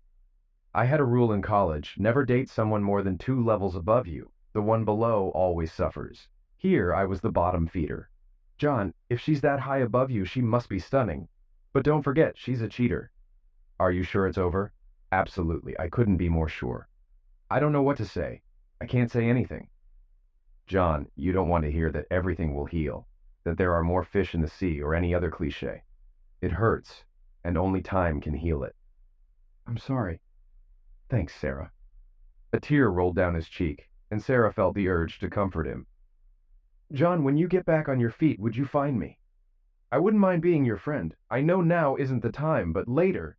I had a rule in college, never date someone more than 2 levels above you. The one below always suffers. Here, I was the bottom feeder. John, if she's that high above you, she must be stunning. But don't forget, she's a cheater. Are you sure it's over? Absolutely. I couldn't be more sure. I don't know what to say. I can't say anything. John, you don't want to hear that everything will heal, that there are more fish in the sea or any other cliche. It hurts, and only time can heal it. I'm sorry. Thanks, Sarah. A tear rolled down his cheek, and Sarah felt the urge to comfort him. John, when you get back on your feet, would you find me? I wouldn't mind being your friend. I know now isn't the time, but later.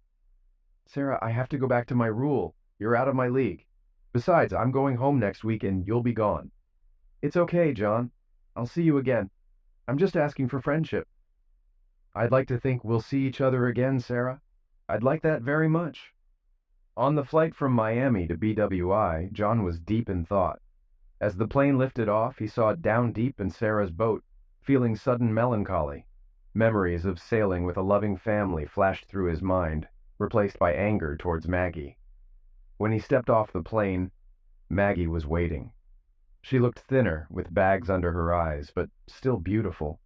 Sarah, I have to go back to my rule. You're out of my league. Besides, I'm going home next week and you'll be gone. It's okay, John. I'll see you again. I'm just asking for friendship. I'd like to think we'll see each other again, Sarah. I'd like that very much. On the flight from Miami to BWI, John was deep in thought. As the plane lifted off, he saw it down deep in Sarah's boat, feeling sudden melancholy. Memories of sailing with a loving family flashed through his mind, replaced by anger towards Maggie. When he stepped off the plane, Maggie was waiting. She looked thinner, with bags under her eyes, but still beautiful.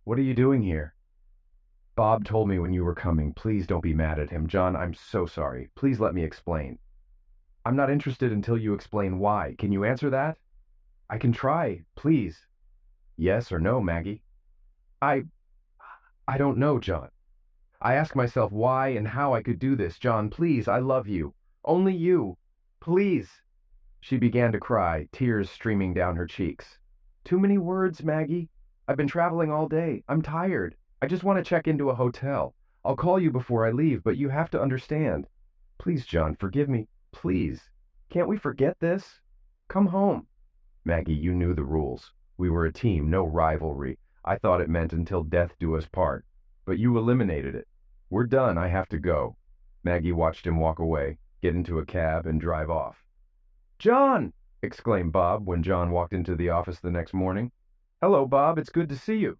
What are you doing here? Bob told me when you were coming. Please don't be mad at him. John, I'm so sorry. Please let me explain. I'm not interested until you explain why. Can you answer that? I can try, please. Yes or no, Maggie? I I don't know, John. I ask myself why and how I could do this. John, please, I love you. Only you. Please. She began to cry, tears streaming down her cheeks. Too many words, Maggie. I've been traveling all day. I'm tired. I just want to check into a hotel. I'll call you before I leave, but you have to understand. Please, John, forgive me. Please. Can't we forget this? Come home. Maggie, you knew the rules. We were a team, no rivalry. I thought it meant until death do us part. But you eliminated it. We're done. I have to go. Maggie watched him walk away, get into a cab, and drive off. John! Exclaimed Bob when John walked into the office the next morning. Hello, Bob. It's good to see you.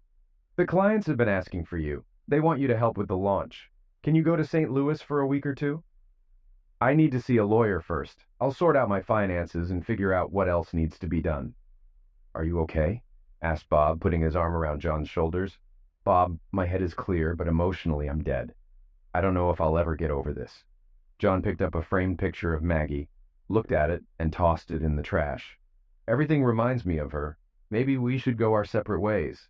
The clients have been asking for you. They want you to help with the launch. Can you go to St. Louis for a week or two? I need to see a lawyer first. I'll sort out my finances and figure out what else needs to be done. Are you okay? Asked Bob, putting his arm around John's shoulders. Bob, my head is clear, but emotionally I'm dead. I don't know if I'll ever get over this. John picked up a framed picture of Maggie, looked at it, and tossed it in the trash. Everything reminds me of her. Maybe we should go our separate ways.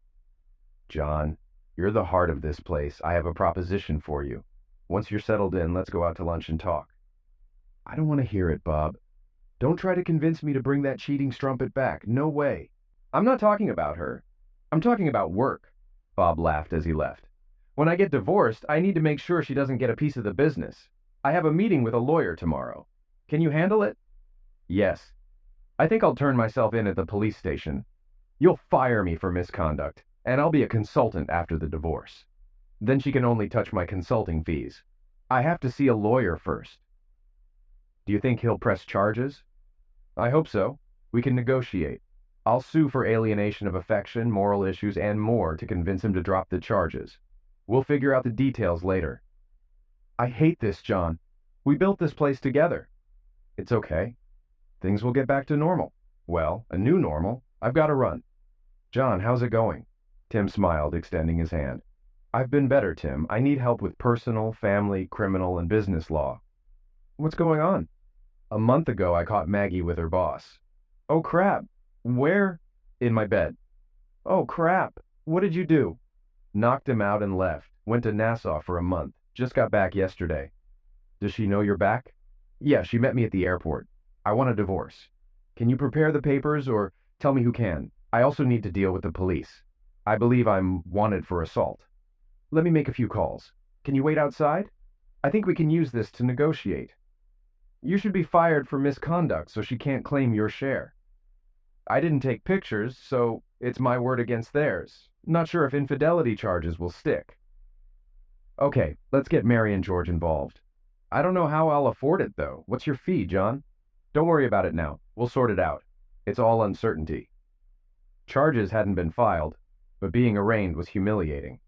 John, you're the heart of this place. I have a proposition for you. Once you're settled in, let's go out to lunch and talk. I don't want to hear it, Bob. Don't try to convince me to bring that cheating strumpet back. No way. I'm not talking about her. I'm talking about work. Bob laughed as he left. When I get divorced, I need to make sure she doesn't get a piece of the business. I have a meeting with a lawyer tomorrow. Can you handle it? Yes. I think I'll turn myself in at the police station. You'll fire me for misconduct, and I'll be a consultant after the divorce. Then she can only touch my consulting fees. I have to see a lawyer first. Do you think he'll press charges? I hope so. We can negotiate. I'll sue for alienation of affection, moral issues, and more to convince him to drop the charges. We'll figure out the details later. I hate this, John. We built this place together. It's okay. Things will get back to normal. Well, a new normal. I've got to run. John, how's it going? Tim smiled, extending his hand. I've been better, Tim. I need help with personal, family, criminal, and business law. What's going on? A month ago, I caught Maggie with her boss. Oh, crap. Where? In my bed. Oh, crap. What did you do? Knocked him out and left. Went to Nassau for a month. Just got back yesterday. Does she know you're back? Yeah, she met me at the airport. I want a divorce. Can you prepare the papers or tell me who can? I also need to deal with the police. I believe I'm wanted for assault. Let me make a few calls. Can you wait outside? I think we can use this to negotiate. You should be fired for misconduct so she can't claim your share. I didn't take pictures, so it's my word against theirs. Not sure if infidelity charges will stick. Okay, let's get Mary and George involved. I don't know how I'll afford it, though. What's your fee, John? Don't worry about it now. We'll sort it out. It's all uncertainty. Charges hadn't been filed, but being arraigned was humiliating.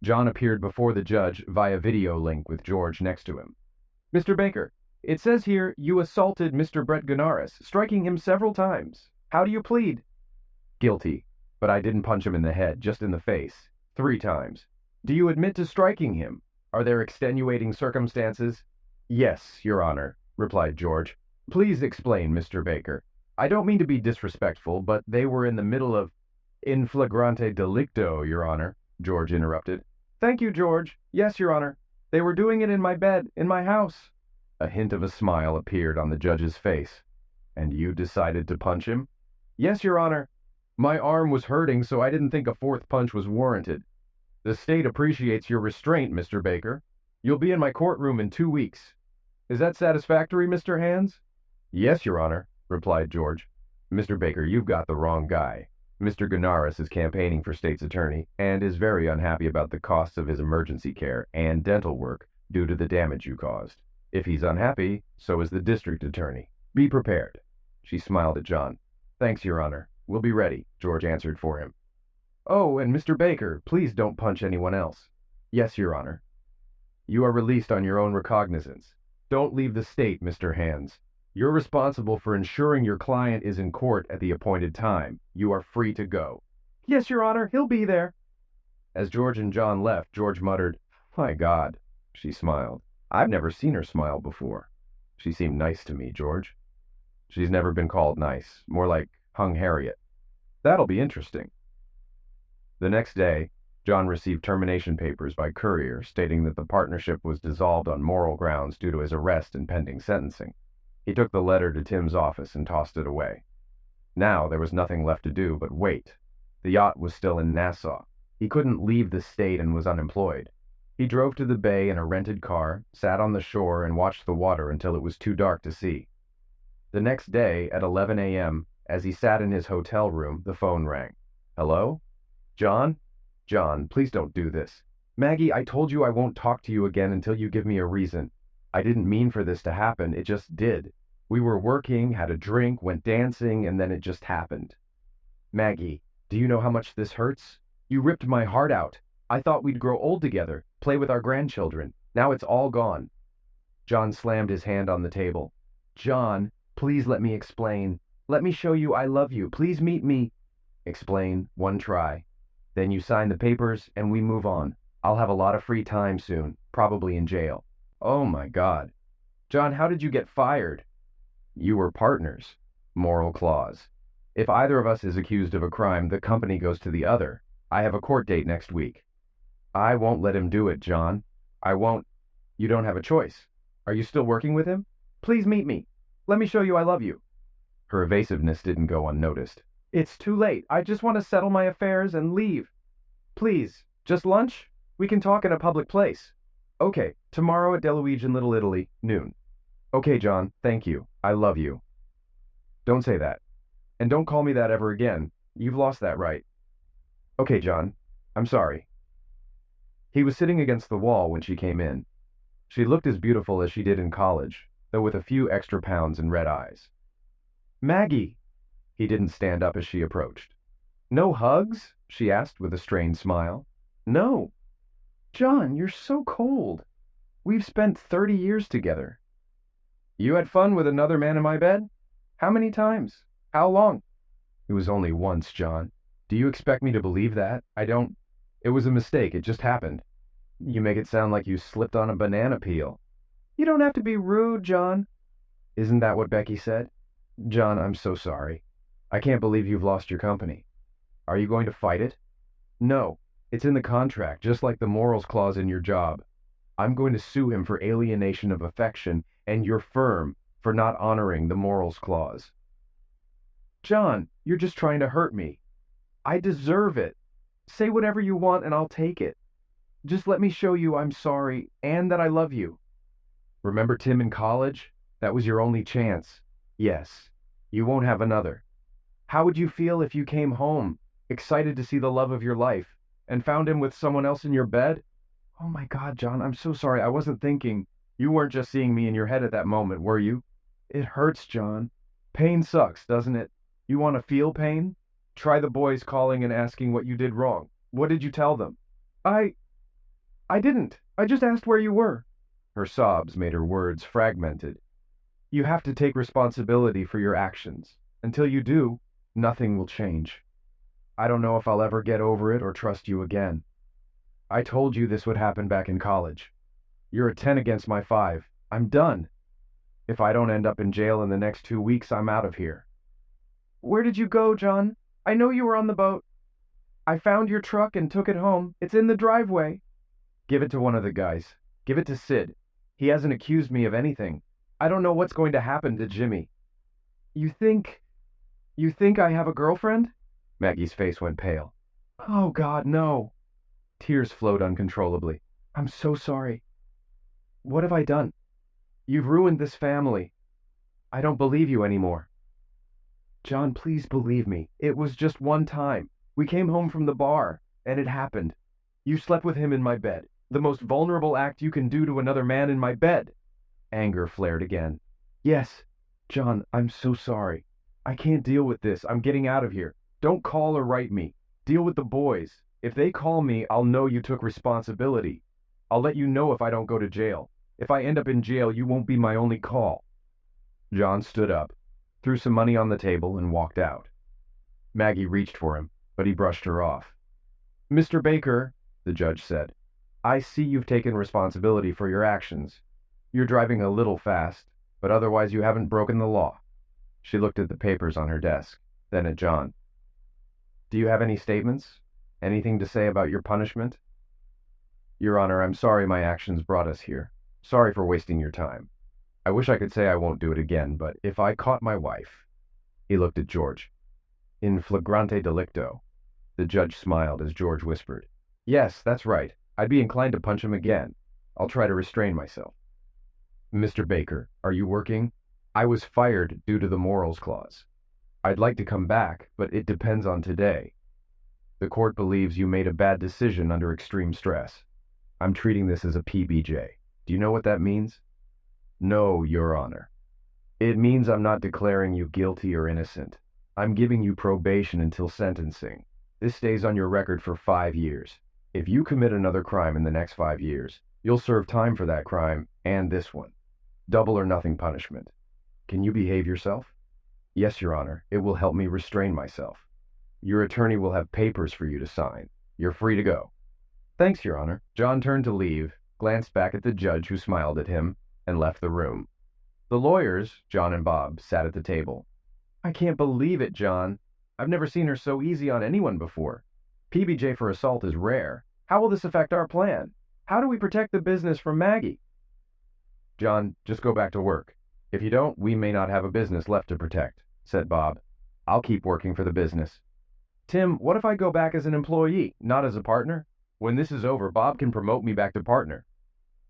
John appeared before the judge via video link with George next to him. Mr. Baker, it says here you assaulted Mr. Brett Gunaris, striking him several times. How do you plead? Guilty, but I didn't punch him in the head, just in the face. 3 times. Do you admit to striking him? Are there extenuating circumstances? Yes, Your Honor, replied George. Please explain, Mr. Baker. I don't mean to be disrespectful, but they were in the middle of in flagrante delicto, Your Honor, George interrupted. Thank you, George. Yes, Your Honor. They were doing it in my bed, in my house. A hint of a smile appeared on the judge's face. And you decided to punch him? Yes, Your Honor. My arm was hurting, so I didn't think a 4th punch was warranted. The state appreciates your restraint, Mr. Baker. You'll be in my courtroom in 2 weeks. Is that satisfactory, Mr. Hands? Yes, Your Honor, replied George. Mr. Baker, you've got the wrong guy. Mr. Gunaris is campaigning for state's attorney and is very unhappy about the costs of his emergency care and dental work due to the damage you caused. If he's unhappy, so is the district attorney. Be prepared. She smiled at John. Thanks, Your Honor. We'll be ready, George answered for him. Oh, and Mr. Baker, please don't punch anyone else. Yes, Your Honor. You are released on your own recognizance. Don't leave the state, Mr. Hands. You're responsible for ensuring your client is in court at the appointed time. You are free to go. Yes, Your Honor, he'll be there. As George and John left, George muttered, My God. She smiled. I've never seen her smile before. She seemed nice to me, George. She's never been called nice, more like Hung Harriet. That'll be interesting. The next day, John received termination papers by courier stating that the partnership was dissolved on moral grounds due to his arrest and pending sentencing. He took the letter to Tim's office and tossed it away. Now there was nothing left to do but wait. The yacht was still in Nassau. He couldn't leave the state and was unemployed. He drove to the bay in a rented car, sat on the shore, and watched the water until it was too dark to see. The next day, at 11 a.m., as he sat in his hotel room, the phone rang. Hello? John? John, please don't do this. Maggie, I told you I won't talk to you again until you give me a reason. I didn't mean for this to happen, it just did. We were working, had a drink, went dancing, and then it just happened. Maggie, do you know how much this hurts? You ripped my heart out. I thought we'd grow old together, play with our grandchildren. Now it's all gone. John slammed his hand on the table. John, please let me explain. Let me show you I love you. Please meet me. Explain, one try. Then you sign the papers and we move on. I'll have a lot of free time soon, probably in jail. Oh my God. John, how did you get fired? You were partners. Moral clause. If either of us is accused of a crime, the company goes to the other. I have a court date next week. I won't let him do it, John. I won't. You don't have a choice. Are you still working with him? Please meet me. Let me show you I love you. Her evasiveness didn't go unnoticed. It's too late. I just want to settle my affairs and leave. Please, just lunch? We can talk in a public place. Okay, tomorrow at Deluige in Little Italy, noon. Okay, John, thank you. I love you. Don't say that. And don't call me that ever again. You've lost that right. Okay, John. I'm sorry. He was sitting against the wall when she came in. She looked as beautiful as she did in college, though with a few extra pounds and red eyes. Maggie! He didn't stand up as she approached. No hugs? She asked with a strained smile. No. John, you're so cold. We've spent 30 years together. You had fun with another man in my bed? How many times? How long? It was only once, John. Do you expect me to believe that? I don't. It was a mistake. It just happened. You make it sound like you slipped on a banana peel. You don't have to be rude, John. Isn't that what Becky said? John, I'm so sorry. I can't believe you've lost your company. Are you going to fight it? No. It's in the contract, just like the morals clause in your job. I'm going to sue him for alienation of affection and your firm for not honoring the morals clause. John, you're just trying to hurt me. I deserve it. Say whatever you want and I'll take it. Just let me show you I'm sorry and that I love you. Remember Tim in college? That was your only chance. Yes. You won't have another. How would you feel if you came home, excited to see the love of your life, and found him with someone else in your bed? Oh my God, John, I'm so sorry. I wasn't thinking. You weren't just seeing me in your head at that moment, were you? It hurts, John. Pain sucks, doesn't it? You want to feel pain? Try the boys calling and asking what you did wrong. What did you tell them? I I didn't. I just asked where you were. Her sobs made her words fragmented. You have to take responsibility for your actions. Until you do, nothing will change. I don't know if I'll ever get over it or trust you again. I told you this would happen back in college. You're a 10 against my 5. I'm done. If I don't end up in jail in the next 2 weeks, I'm out of here. Where did you go, John? I know you were on the boat. I found your truck and took it home. It's in the driveway. Give it to one of the guys. Give it to Sid. He hasn't accused me of anything. I don't know what's going to happen to Jimmy. You think... You think I have a girlfriend? Maggie's face went pale. Oh, God, no. Tears flowed uncontrollably. I'm so sorry. What have I done? You've ruined this family. I don't believe you anymore. John, please believe me. It was just one time. We came home from the bar, and it happened. You slept with him in my bed. The most vulnerable act you can do to another man in my bed. Anger flared again. Yes, John, I'm so sorry. I can't deal with this. I'm getting out of here. Don't call or write me. Deal with the boys. If they call me, I'll know you took responsibility. I'll let you know if I don't go to jail. If I end up in jail, you won't be my only call. John stood up, threw some money on the table, and walked out. Maggie reached for him, but he brushed her off. Mr. Baker, the judge said, I see you've taken responsibility for your actions. You're driving a little fast, but otherwise you haven't broken the law. She looked at the papers on her desk, then at John. Do you have any statements? Anything to say about your punishment? Your Honor, I'm sorry my actions brought us here. Sorry for wasting your time. I wish I could say I won't do it again, but if I caught my wife... He looked at George. In flagrante delicto. The judge smiled as George whispered. Yes, that's right. I'd be inclined to punch him again. I'll try to restrain myself. Mr. Baker, are you working? I was fired due to the morals clause. I'd like to come back, but it depends on today. The court believes you made a bad decision under extreme stress. I'm treating this as a PBJ. Do you know what that means? No, Your Honor. It means I'm not declaring you guilty or innocent. I'm giving you probation until sentencing. This stays on your record for 5 years. If you commit another crime in the next 5 years, you'll serve time for that crime and this one. Double or nothing punishment. Can you behave yourself? Yes, Your Honor. It will help me restrain myself. Your attorney will have papers for you to sign. You're free to go. Thanks, Your Honor. John turned to leave, glanced back at the judge who smiled at him, and left the room. The lawyers, John and Bob, sat at the table. I can't believe it, John. I've never seen her so easy on anyone before. PBJ for assault is rare. How will this affect our plan? How do we protect the business from Maggie? John, just go back to work. If you don't, we may not have a business left to protect, said Bob. I'll keep working for the business. Tim, what if I go back as an employee, not as a partner? When this is over, Bob can promote me back to partner.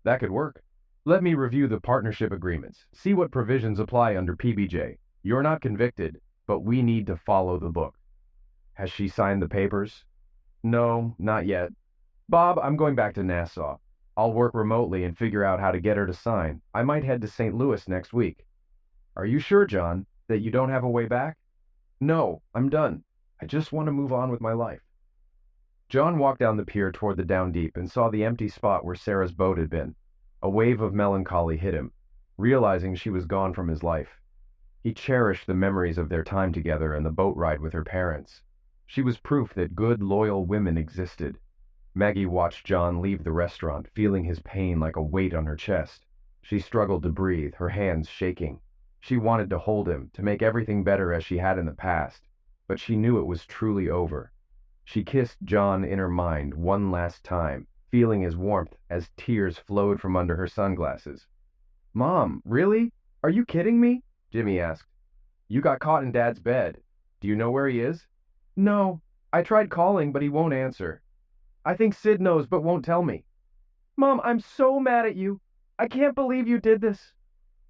That could work. Let me review the partnership agreements, see what provisions apply under PBJ. You're not convicted, but we need to follow the book. Has she signed the papers? No, not yet. Bob, I'm going back to Nassau. I'll work remotely and figure out how to get her to sign. I might head to St. Louis next week. Are you sure, John, that you don't have a way back? No, I'm done. I just want to move on with my life. John walked down the pier toward the Down Deep and saw the empty spot where Sarah's boat had been. A wave of melancholy hit him, realizing she was gone from his life. He cherished the memories of their time together and the boat ride with her parents. She was proof that good, loyal women existed. Maggie watched John leave the restaurant, feeling his pain like a weight on her chest. She struggled to breathe, her hands shaking. She wanted to hold him, to make everything better as she had in the past, but she knew it was truly over. She kissed John in her mind one last time, feeling his warmth as tears flowed from under her sunglasses. Mom, really? Are you kidding me? Jimmy asked. You got caught in Dad's bed. Do you know where he is? No. I tried calling, but he won't answer. I think Sid knows, but won't tell me. Mom, I'm so mad at you. I can't believe you did this.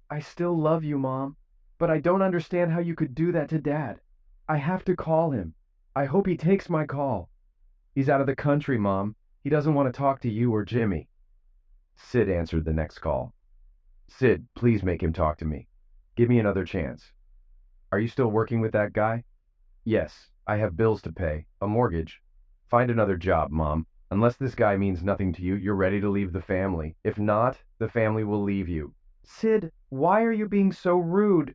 I still love you, Mom, but I don't understand how you could do that to Dad. I have to call him. I hope he takes my call. He's out of the country, Mom. He doesn't want to talk to you or Jimmy. Sid answered the next call. Sid, please make him talk to me. Give me another chance. Are you still working with that guy? Yes, I have bills to pay, a mortgage. Find another job, Mom. Unless this guy means nothing to you, you're ready to leave the family. If not, the family will leave you. Sid, why are you being so rude?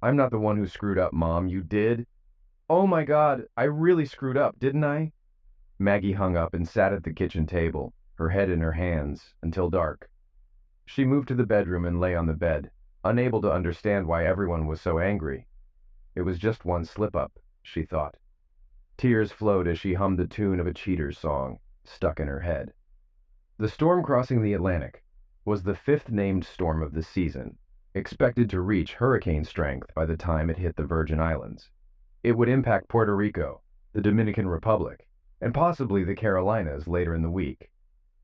I'm not the one who screwed up, Mom. You did? Oh my God, I really screwed up, didn't I? Maggie hung up and sat at the kitchen table, her head in her hands, until dark. She moved to the bedroom and lay on the bed, unable to understand why everyone was so angry. It was just one slip-up, she thought. Tears flowed as she hummed the tune of a cheater's song, stuck in her head. The storm crossing the Atlantic was the fifth named storm of the season, expected to reach hurricane strength by the time it hit the Virgin Islands. It would impact Puerto Rico, the Dominican Republic, and possibly the Carolinas later in the week.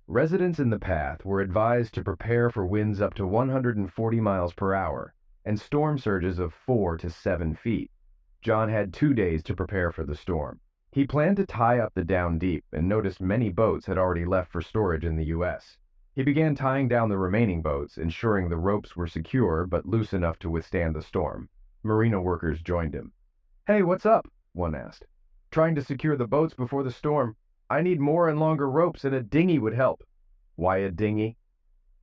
Residents in the path were advised to prepare for winds up to 140 miles per hour and storm surges of 4 to 7 feet. John had 2 days to prepare for the storm. He planned to tie up the down deep and noticed many boats had already left for storage in the U.S. He began tying down the remaining boats, ensuring the ropes were secure but loose enough to withstand the storm. Marina workers joined him. Hey, what's up? One asked. Trying to secure the boats before the storm. I need more and longer ropes, and a dinghy would help. Why a dinghy?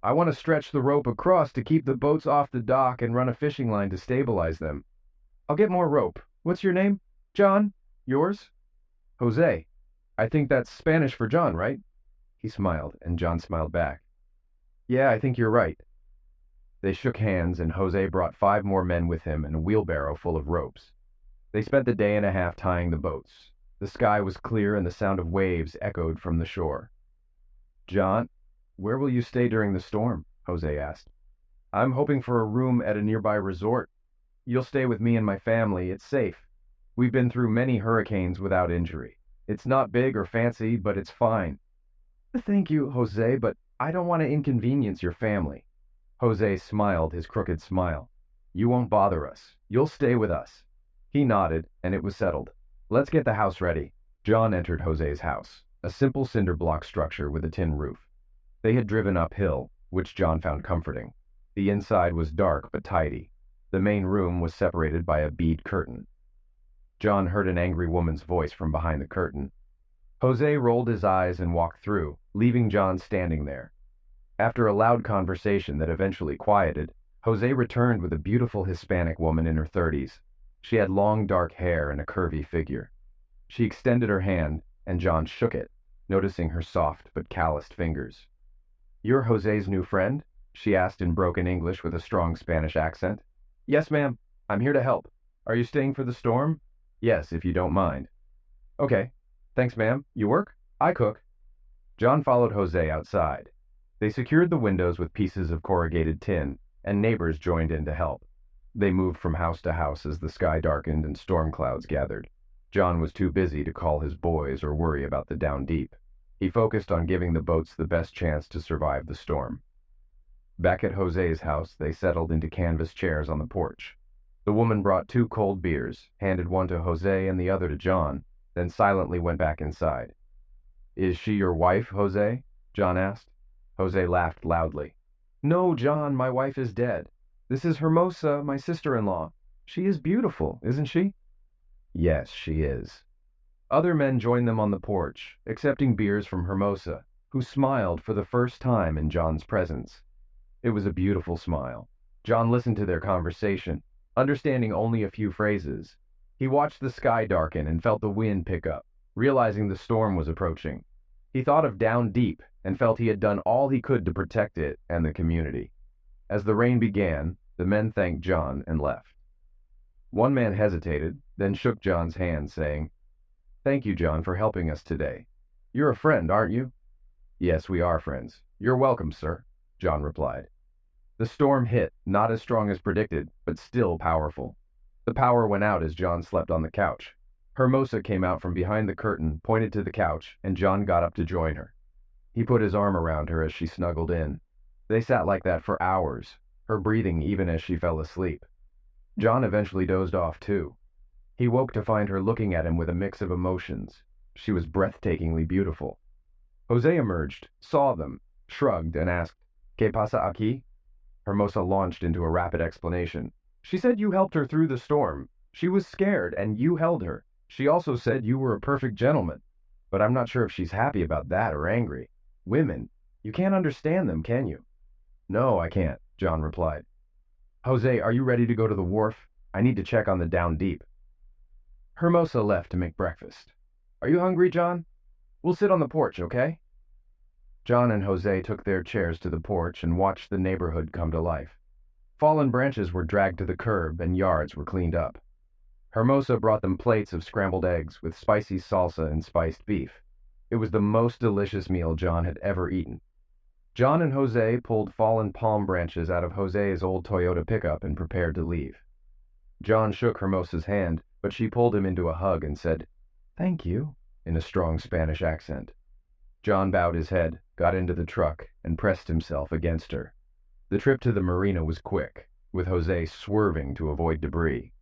I want to stretch the rope across to keep the boats off the dock and run a fishing line to stabilize them. I'll get more rope. What's your name? John? Yours? Jose. I think that's Spanish for John, right? He smiled, and John smiled back. Yeah, I think you're right. They shook hands, and Jose brought 5 more men with him and a wheelbarrow full of ropes. They spent the day and a half tying the boats. The sky was clear and the sound of waves echoed from the shore. John, where will you stay during the storm? Jose asked. I'm hoping for a room at a nearby resort. You'll stay with me and my family. It's safe. We've been through many hurricanes without injury. It's not big or fancy, but it's fine. Thank you, Jose, but I don't want to inconvenience your family. Jose smiled his crooked smile. You won't bother us. You'll stay with us. He nodded, and it was settled. Let's get the house ready. John entered Jose's house, a simple cinder block structure with a tin roof. They had driven uphill, which John found comforting. The inside was dark but tidy. The main room was separated by a bead curtain. John heard an angry woman's voice from behind the curtain. Jose rolled his eyes and walked through, leaving John standing there. After a loud conversation that eventually quieted, Jose returned with a beautiful Hispanic woman in her 30s. She had long dark hair and a curvy figure. She extended her hand, and John shook it, noticing her soft but calloused fingers. You're Jose's new friend? She asked in broken English with a strong Spanish accent. Yes, ma'am. I'm here to help. Are you staying for the storm? Yes, if you don't mind. Okay. Thanks, ma'am. You work? I cook. John followed Jose outside. They secured the windows with pieces of corrugated tin, and neighbors joined in to help. They moved from house to house as the sky darkened and storm clouds gathered. John was too busy to call his boys or worry about the down deep. He focused on giving the boats the best chance to survive the storm. Back at Jose's house, they settled into canvas chairs on the porch. The woman brought 2 cold beers, handed one to Jose and the other to John, then silently went back inside. Is she your wife, Jose? John asked. Jose laughed loudly. No, John, my wife is dead. This is Hermosa, my sister-in-law. She is beautiful, isn't she? Yes, she is. Other men joined them on the porch, accepting beers from Hermosa, who smiled for the first time in John's presence. It was a beautiful smile. John listened to their conversation, understanding only a few phrases. He watched the sky darken and felt the wind pick up, realizing the storm was approaching. He thought of Down Deep and felt he had done all he could to protect it and the community. As the rain began, the men thanked John and left. One man hesitated, then shook John's hand, saying, Thank you, John, for helping us today. You're a friend, aren't you? Yes, we are friends. You're welcome, sir, John replied. The storm hit, not as strong as predicted, but still powerful. The power went out as John slept on the couch. Hermosa came out from behind the curtain, pointed to the couch, and John got up to join her. He put his arm around her as she snuggled in. They sat like that for hours, her breathing even as she fell asleep. John eventually dozed off, too. He woke to find her looking at him with a mix of emotions. She was breathtakingly beautiful. Jose emerged, saw them, shrugged, and asked, ¿Qué pasa aquí? Hermosa launched into a rapid explanation. She said you helped her through the storm. She was scared, and you held her. She also said you were a perfect gentleman. But I'm not sure if she's happy about that or angry. Women, you can't understand them, can you? No, I can't, John replied. Jose, are you ready to go to the wharf? I need to check on the Down Deep. Hermosa left to make breakfast. Are you hungry, John? We'll sit on the porch, okay? John and Jose took their chairs to the porch and watched the neighborhood come to life. Fallen branches were dragged to the curb and yards were cleaned up. Hermosa brought them plates of scrambled eggs with spicy salsa and spiced beef. It was the most delicious meal John had ever eaten. John and Jose pulled fallen palm branches out of Jose's old Toyota pickup and prepared to leave. John shook Hermosa's hand, but she pulled him into a hug and said, "Thank you," in a strong Spanish accent. John bowed his head, got into the truck, and pressed himself against her. The trip to the marina was quick, with Jose swerving to avoid debris.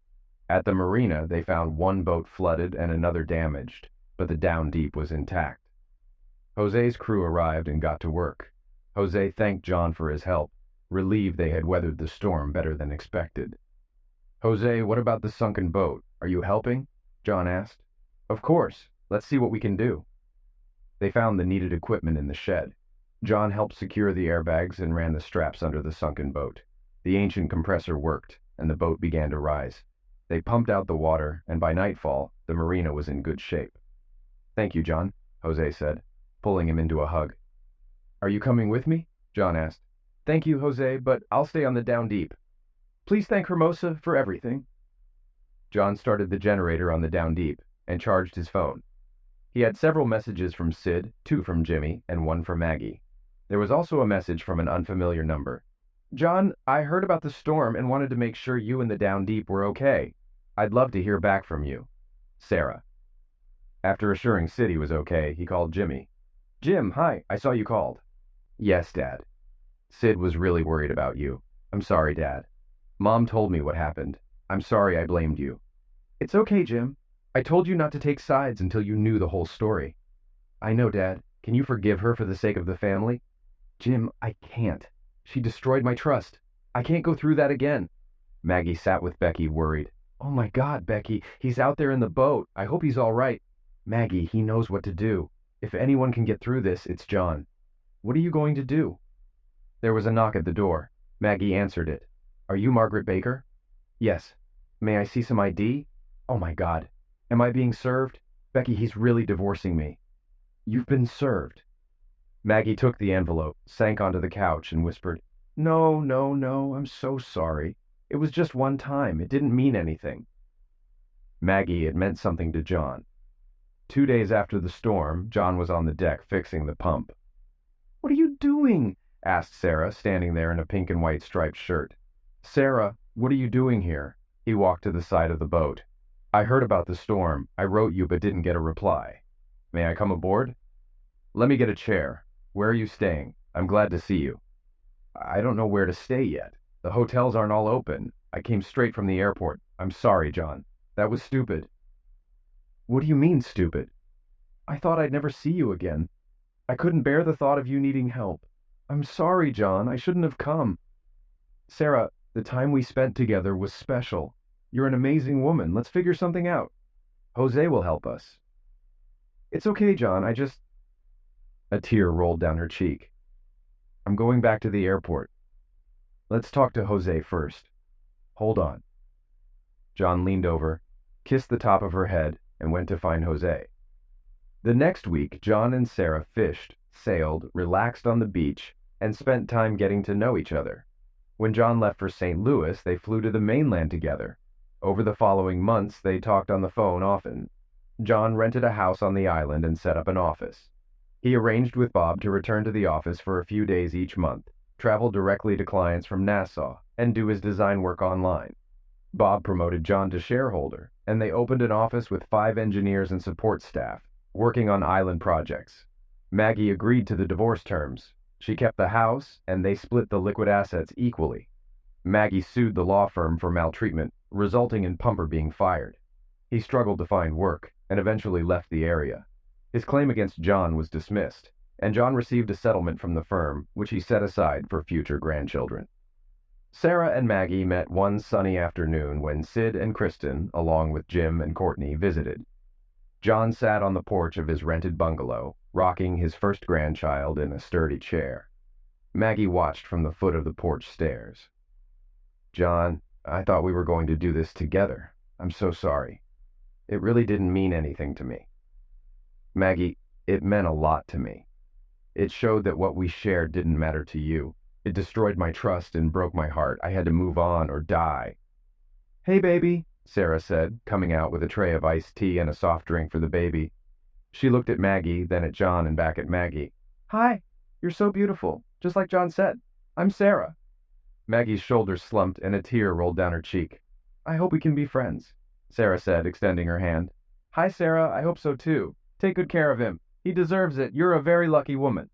At the marina, they found one boat flooded and another damaged, but the Down Deep was intact. Jose's crew arrived and got to work. Jose thanked John for his help, relieved they had weathered the storm better than expected. Jose, what about the sunken boat? Are you helping? John asked. Of course. Let's see what we can do. They found the needed equipment in the shed. John helped secure the airbags and ran the straps under the sunken boat. The ancient compressor worked, and the boat began to rise. They pumped out the water, and by nightfall, the marina was in good shape. Thank you, John, Jose said, pulling him into a hug. Are you coming with me? John asked. Thank you, Jose, but I'll stay on the Down Deep. Please thank Hermosa for everything. John started the generator on the Down Deep and charged his phone. He had several messages from Sid, 2 from Jimmy, and 1 from Maggie. There was also a message from an unfamiliar number. John, I heard about the storm and wanted to make sure you and the Down Deep were okay. I'd love to hear back from you. Sarah. After assuring Sid he was okay, he called Jimmy. Jim, hi, I saw you called. Yes, Dad. Sid was really worried about you. I'm sorry, Dad. Mom told me what happened. I'm sorry I blamed you. It's okay, Jim. I told you not to take sides until you knew the whole story. I know, Dad. Can you forgive her for the sake of the family? Jim, I can't. She destroyed my trust. I can't go through that again. Maggie sat with Becky, worried. Oh my God, Becky, he's out there in the boat. I hope he's all right. Maggie, he knows what to do. If anyone can get through this, it's John. What are you going to do? There was a knock at the door. Maggie answered it. Are you Margaret Baker? Yes. May I see some ID? Oh my God. Am I being served? Becky, he's really divorcing me. You've been served. Maggie took the envelope, sank onto the couch, and whispered, No, no, no, I'm so sorry. It was just one time. It didn't mean anything. Maggie, it meant something to John. 2 days after the storm, John was on the deck fixing the pump. What are you doing? Asked Sarah, standing there in a pink and white striped shirt. Sarah, what are you doing here? He walked to the side of the boat. I heard about the storm. I wrote you but didn't get a reply. May I come aboard? Let me get a chair. Where are you staying? I'm glad to see you. I don't know where to stay yet. The hotels aren't all open. I came straight from the airport. I'm sorry, John. That was stupid. What do you mean, stupid? I thought I'd never see you again. I couldn't bear the thought of you needing help. I'm sorry, John. I shouldn't have come. Sarah, the time we spent together was special. You're an amazing woman. Let's figure something out. Jose will help us. It's okay, John. A tear rolled down her cheek. I'm going back to the airport. Let's talk to Jose first. Hold on. John leaned over, kissed the top of her head, and went to find Jose. The next week, John and Sarah fished, sailed, relaxed on the beach, and spent time getting to know each other. When John left for St. Louis, they flew to the mainland together. Over the following months, they talked on the phone often. John rented a house on the island and set up an office. He arranged with Bob to return to the office for a few days each month, travel directly to clients from Nassau, and do his design work online. Bob promoted John to shareholder, and they opened an office with 5 engineers and support staff, working on island projects. Maggie agreed to the divorce terms. She kept the house, and they split the liquid assets equally. Maggie sued the law firm for maltreatment, resulting in Pumper being fired. He struggled to find work, and eventually left the area. His claim against John was dismissed, and John received a settlement from the firm, which he set aside for future grandchildren. Sarah and Maggie met one sunny afternoon when Sid and Kristen, along with Jim and Courtney, visited. John sat on the porch of his rented bungalow, rocking his first grandchild in a sturdy chair. Maggie watched from the foot of the porch stairs. "John, I thought we were going to do this together. I'm so sorry. It really didn't mean anything to me." "Maggie, it meant a lot to me. It showed that what we shared didn't matter to you. It destroyed my trust and broke my heart. I had to move on or die." "Hey, baby," Sarah said, coming out with a tray of iced tea and a soft drink for the baby. She looked at Maggie, then at John, and back at Maggie. "Hi, you're so beautiful, just like John said. I'm Sarah." Maggie's shoulders slumped and a tear rolled down her cheek. "I hope we can be friends," Sarah said, extending her hand. "Hi, Sarah, I hope so too. Take good care of him. He deserves it. You're a very lucky woman."